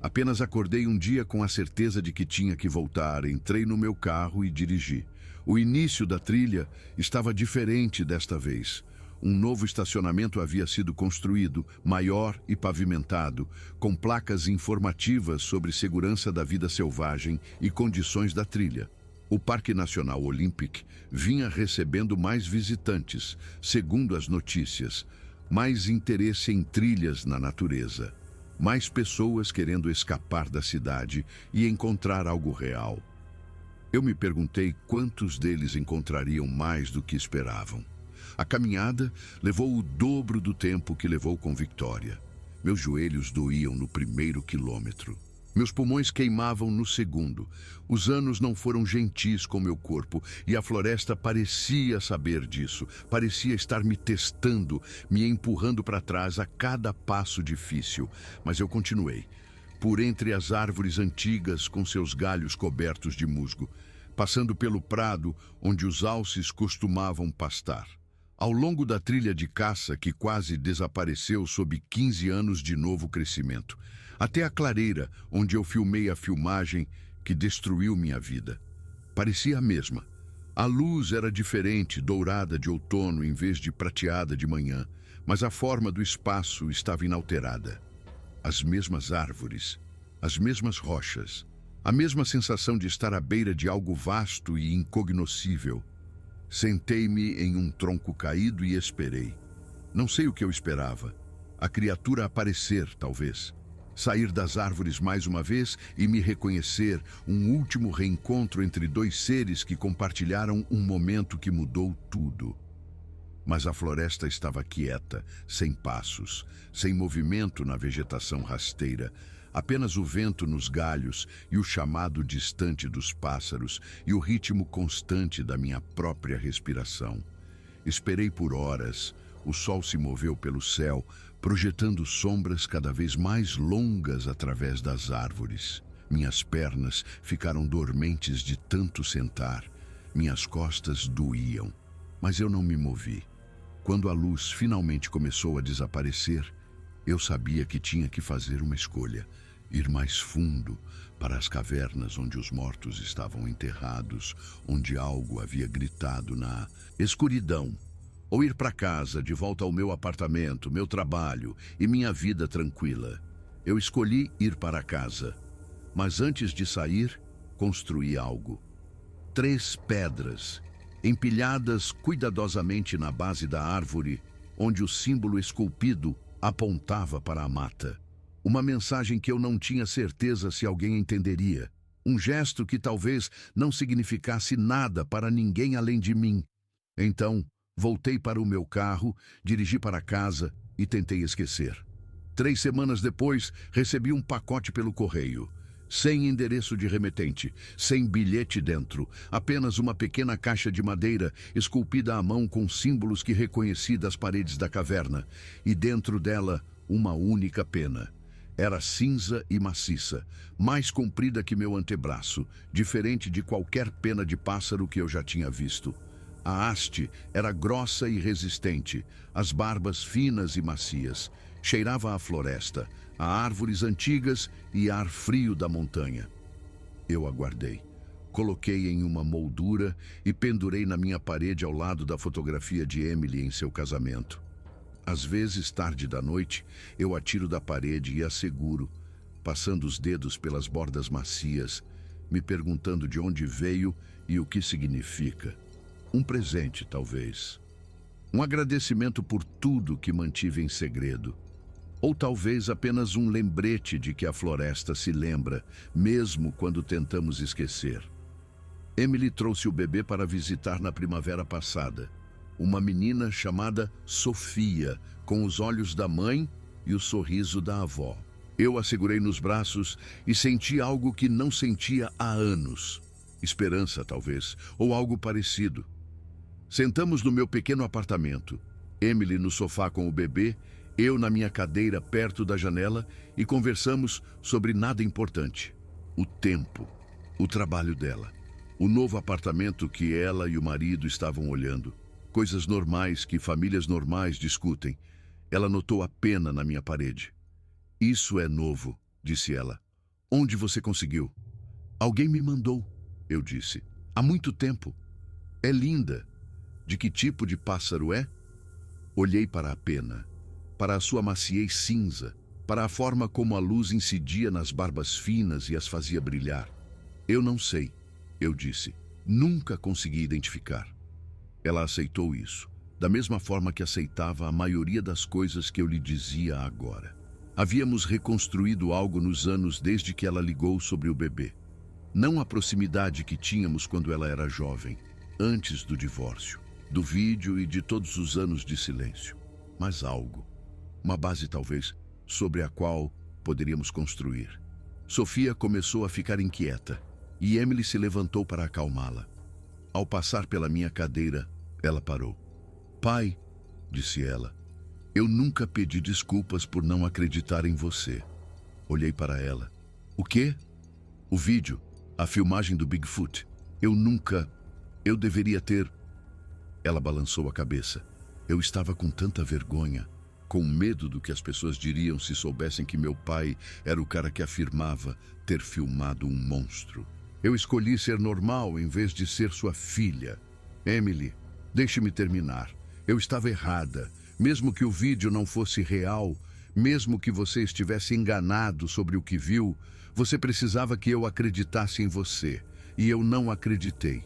S1: Apenas acordei um dia com a certeza de que tinha que voltar, entrei no meu carro e dirigi. O início da trilha estava diferente desta vez. Um novo estacionamento havia sido construído, maior e pavimentado, com placas informativas sobre segurança da vida selvagem e condições da trilha. O Parque Nacional Olympic vinha recebendo mais visitantes, segundo as notícias, mais interesse em trilhas na natureza, mais pessoas querendo escapar da cidade e encontrar algo real. Eu me perguntei quantos deles encontrariam mais do que esperavam. A caminhada levou o dobro do tempo que levou com Victoria. Meus joelhos doíam no primeiro quilômetro. Meus pulmões queimavam no segundo. Os anos não foram gentis com meu corpo e a floresta parecia saber disso. Parecia estar me testando, me empurrando para trás a cada passo difícil. Mas eu continuei, por entre as árvores antigas com seus galhos cobertos de musgo, passando pelo prado onde os alces costumavam pastar. Ao longo da trilha de caça que quase desapareceu sob 15 anos de novo crescimento, até a clareira onde eu filmei a filmagem que destruiu minha vida. Parecia a mesma. A luz era diferente, dourada de outono em vez de prateada de manhã, mas a forma do espaço estava inalterada. As mesmas árvores, as mesmas rochas, a mesma sensação de estar à beira de algo vasto e incognoscível. Sentei-me em um tronco caído e esperei. Não sei o que eu esperava. A criatura aparecer, talvez. Sair das árvores mais uma vez e me reconhecer, um último reencontro entre 2 seres que compartilharam um momento que mudou tudo. Mas a floresta estava quieta, sem passos, sem movimento na vegetação rasteira, apenas o vento nos galhos e o chamado distante dos pássaros e o ritmo constante da minha própria respiração. Esperei por horas, o sol se moveu pelo céu, projetando sombras cada vez mais longas através das árvores. Minhas pernas ficaram dormentes de tanto sentar, minhas costas doíam, mas eu não me movi. Quando a luz finalmente começou a desaparecer, eu sabia que tinha que fazer uma escolha. Ir mais fundo, para as cavernas onde os mortos estavam enterrados, onde algo havia gritado na escuridão. Ou ir para casa, de volta ao meu apartamento, meu trabalho e minha vida tranquila. Eu escolhi ir para casa. Mas antes de sair, construí algo. 3 pedras, empilhadas cuidadosamente na base da árvore, onde o símbolo esculpido apontava para a mata. Uma mensagem que eu não tinha certeza se alguém entenderia. Um gesto que talvez não significasse nada para ninguém além de mim. Então, voltei para o meu carro, dirigi para casa e tentei esquecer. 3 semanas depois, recebi um pacote pelo correio. Sem endereço de remetente, sem bilhete dentro, apenas uma pequena caixa de madeira esculpida à mão com símbolos que reconheci das paredes da caverna, e dentro dela uma única pena. Era cinza e maciça, mais comprida que meu antebraço, diferente de qualquer pena de pássaro que eu já tinha visto. A haste era grossa e resistente, as barbas finas e macias. Cheirava a floresta, a árvores antigas e ar frio da montanha. Eu aguardei. Coloquei em uma moldura e pendurei na minha parede ao lado da fotografia de Emily em seu casamento. Às vezes, tarde da noite, eu a tiro da parede e a seguro, passando os dedos pelas bordas macias, me perguntando de onde veio e o que significa. Um presente, talvez. Um agradecimento por tudo que mantive em segredo. Ou talvez apenas um lembrete de que a floresta se lembra, mesmo quando tentamos esquecer. Emily trouxe o bebê para visitar na primavera passada. Uma menina chamada Sofia, com os olhos da mãe e o sorriso da avó. Eu a segurei nos braços e senti algo que não sentia há anos. Esperança, talvez, ou algo parecido. Sentamos no meu pequeno apartamento. Emily no sofá com o bebê, eu na minha cadeira perto da janela, e conversamos sobre nada importante. O tempo, o trabalho dela, o novo apartamento que ela e o marido estavam olhando. Coisas normais que famílias normais discutem. Ela notou a pena na minha parede. Isso é novo, disse ela. Onde você conseguiu? Alguém me mandou, eu disse. Há muito tempo. É linda. De que tipo de pássaro é? Olhei para a pena, para a sua maciez cinza, para a forma como a luz incidia nas barbas finas e as fazia brilhar. Eu não sei, eu disse. Nunca consegui identificar. Ela aceitou isso, da mesma forma que aceitava a maioria das coisas que eu lhe dizia agora. Havíamos reconstruído algo nos anos desde que ela ligou sobre o bebê. Não a proximidade que tínhamos quando ela era jovem, antes do divórcio, do vídeo e de todos os anos de silêncio, mas algo. Uma base, talvez, sobre a qual poderíamos construir. Sofia começou a ficar inquieta, e Emily se levantou para acalmá-la. Ao passar pela minha cadeira, ela parou. Pai, disse ela, eu nunca pedi desculpas por não acreditar em você. Olhei para ela. O quê? O vídeo, a filmagem do Bigfoot. Eu deveria ter... Ela balançou a cabeça. Eu estava com tanta vergonha, com medo do que as pessoas diriam se soubessem que meu pai era o cara que afirmava ter filmado um monstro. Eu escolhi ser normal em vez de ser sua filha. Emily, deixe-me terminar. Eu estava errada. Mesmo que o vídeo não fosse real, mesmo que você estivesse enganado sobre o que viu, você precisava que eu acreditasse em você. E eu não acreditei.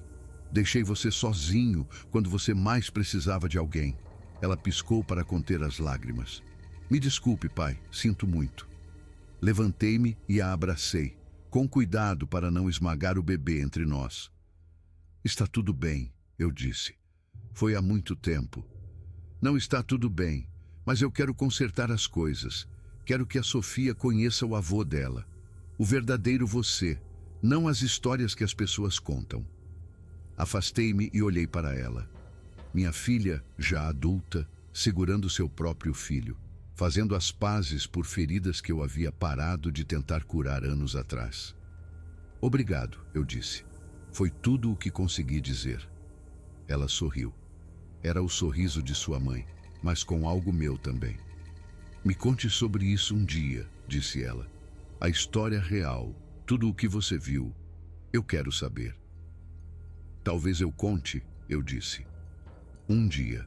S1: Deixei você sozinho quando você mais precisava de alguém. Ela piscou para conter as lágrimas. Me desculpe, pai, sinto muito. Levantei-me e a abracei, com cuidado para não esmagar o bebê entre nós. Está tudo bem, eu disse. Foi há muito tempo. Não está tudo bem, mas eu quero consertar as coisas. Quero que a Sofia conheça o avô dela. O verdadeiro você, não as histórias que as pessoas contam. Afastei-me e olhei para ela. Minha filha, já adulta, segurando seu próprio filho, fazendo as pazes por feridas que eu havia parado de tentar curar anos atrás. Obrigado, eu disse. Foi tudo o que consegui dizer. Ela sorriu. Era o sorriso de sua mãe, mas com algo meu também. Me conte sobre isso um dia, disse ela. A história real, tudo o que você viu. Eu quero saber. Talvez eu conte, eu disse. Um dia.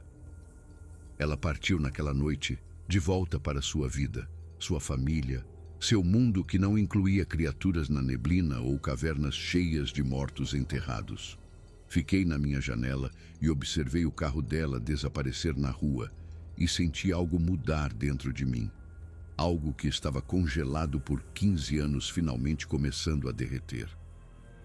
S1: Ela partiu naquela noite, de volta para sua vida, sua família, Seu mundo que não incluía criaturas na neblina ou cavernas cheias de mortos enterrados. Fiquei na minha janela e observei o carro dela desaparecer na rua e senti algo mudar dentro de mim. Algo que estava congelado por 15 anos finalmente começando a derreter.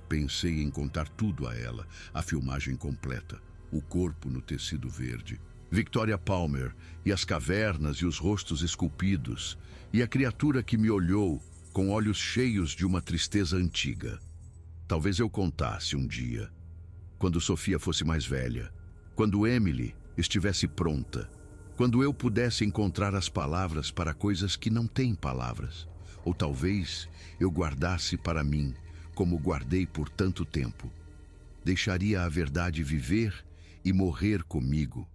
S1: Pensei em contar tudo a ela, a filmagem completa, o corpo no tecido verde, Victoria Palmer e as cavernas e os rostos esculpidos, e a criatura que me olhou com olhos cheios de uma tristeza antiga. Talvez eu contasse um dia, quando Sofia fosse mais velha, quando Emily estivesse pronta, quando eu pudesse encontrar as palavras para coisas que não têm palavras, ou talvez eu guardasse para mim, como guardei por tanto tempo. Deixaria a verdade viver e morrer comigo,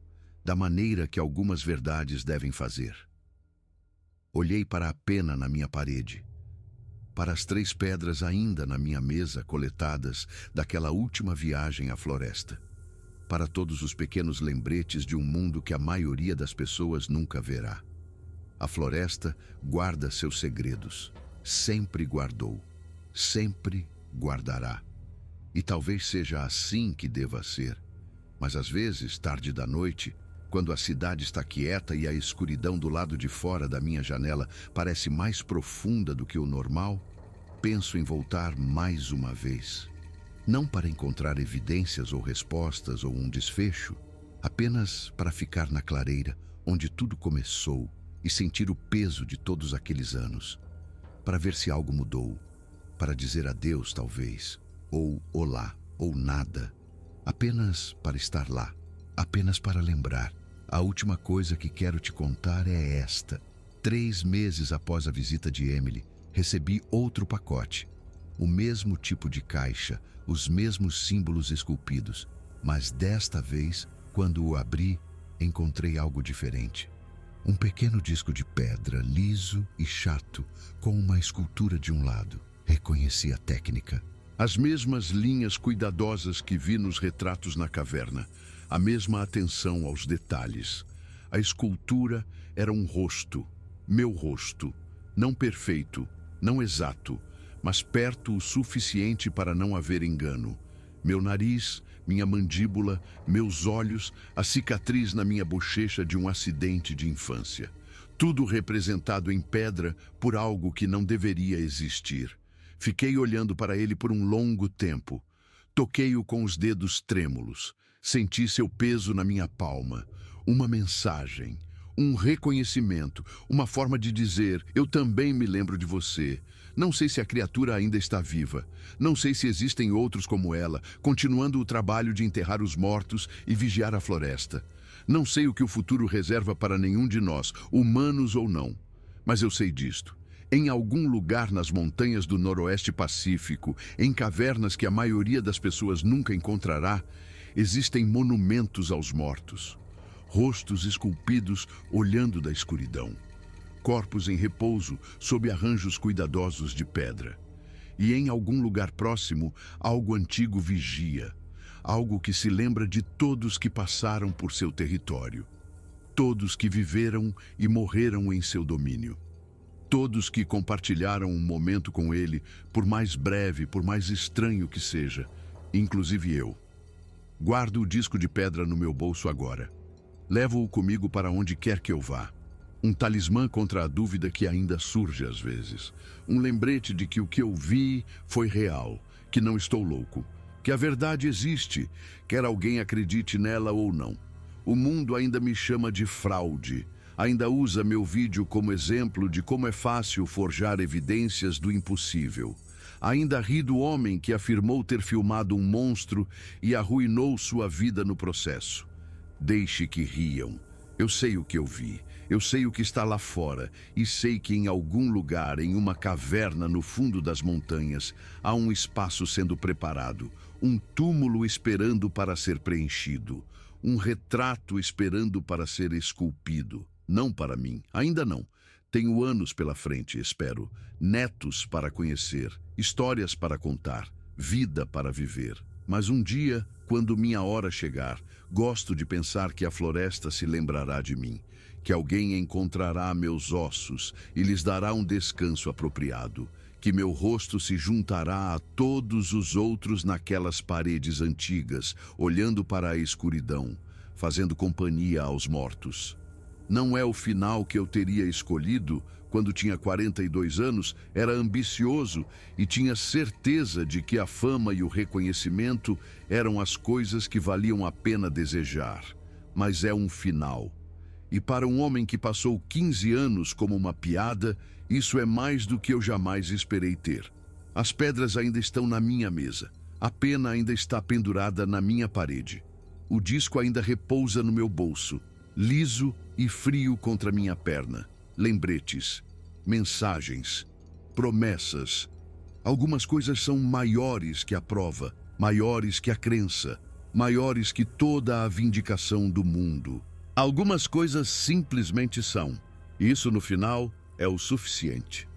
S1: da maneira que algumas verdades devem fazer. Olhei para a pena na minha parede, para as 3 pedras ainda na minha mesa coletadas daquela última viagem à floresta, para todos os pequenos lembretes de um mundo que a maioria das pessoas nunca verá. A floresta guarda seus segredos, sempre guardou, sempre guardará. E talvez seja assim que deva ser, mas às vezes, tarde da noite, quando a cidade está quieta e a escuridão do lado de fora da minha janela parece mais profunda do que o normal, penso em voltar mais uma vez. Não para encontrar evidências ou respostas ou um desfecho, apenas para ficar na clareira onde tudo começou e sentir o peso de todos aqueles anos. Para ver se algo mudou, para dizer adeus talvez, ou olá, ou nada. Apenas para estar lá, apenas para lembrar. A última coisa que quero te contar é esta. 3 meses após a visita de Emily, recebi outro pacote. O mesmo tipo de caixa, os mesmos símbolos esculpidos. Mas desta vez, quando o abri, encontrei algo diferente. Um pequeno disco de pedra, liso e chato, com uma escultura de um lado. Reconheci a técnica. As mesmas linhas cuidadosas que vi nos retratos na caverna. A mesma atenção aos detalhes. A escultura era um rosto, meu rosto, não perfeito, não exato, mas perto o suficiente para não haver engano. Meu nariz, minha mandíbula, meus olhos, a cicatriz na minha bochecha de um acidente de infância. Tudo representado em pedra por algo que não deveria existir. Fiquei olhando para ele por um longo tempo. Toquei-o com os dedos trêmulos. Senti seu peso na minha palma. Uma mensagem, um reconhecimento, uma forma de dizer: eu também me lembro de você. Não sei se a criatura ainda está viva. Não sei se existem outros como ela, continuando o trabalho de enterrar os mortos e vigiar a floresta. Não sei o que o futuro reserva para nenhum de nós, humanos ou não. Mas eu sei disto. Em algum lugar nas montanhas do Noroeste Pacífico, em cavernas que a maioria das pessoas nunca encontrará, existem monumentos aos mortos. Rostos esculpidos olhando da escuridão. Corpos em repouso sob arranjos cuidadosos de pedra. E em algum lugar próximo, algo antigo vigia. Algo que se lembra de todos que passaram por seu território. Todos que viveram e morreram em seu domínio. Todos que compartilharam um momento com ele, por mais breve, por mais estranho que seja, inclusive eu. Guardo o disco de pedra no meu bolso agora. Levo-o comigo para onde quer que eu vá. Um talismã contra a dúvida que ainda surge às vezes. Um lembrete de que o que eu vi foi real, que não estou louco, que a verdade existe, quer alguém acredite nela ou não. O mundo ainda me chama de fraude. Ainda usa meu vídeo como exemplo de como é fácil forjar evidências do impossível. Ainda ri do homem que afirmou ter filmado um monstro e arruinou sua vida no processo. Deixe que riam. Eu sei o que eu vi. Eu sei o que está lá fora. E sei que em algum lugar, em uma caverna no fundo das montanhas, há um espaço sendo preparado. Um túmulo esperando para ser preenchido. Um retrato esperando para ser esculpido. Não para mim, ainda não. Tenho anos pela frente, espero. Netos para conhecer, histórias para contar, vida para viver. Mas um dia Quando minha hora chegar, gosto de pensar que a floresta se lembrará de mim, que alguém encontrará meus ossos e lhes dará um descanso apropriado, que meu rosto se juntará a todos os outros naquelas paredes antigas, olhando para a escuridão, fazendo companhia aos mortos. Não é o final que eu teria escolhido quando tinha 42 anos, era ambicioso e tinha certeza de que a fama e o reconhecimento eram as coisas que valiam a pena desejar. Mas é um final. E para um homem que passou 15 anos como uma piada, isso é mais do que eu jamais esperei ter. As pedras ainda estão na minha mesa. A pena ainda está pendurada na minha parede. O disco ainda repousa no meu bolso, liso e frio contra minha perna. Lembretes, mensagens, promessas. Algumas coisas são maiores que a prova, maiores que a crença, maiores que toda a vindicação do mundo. Algumas coisas simplesmente são. Isso, no final, é o suficiente.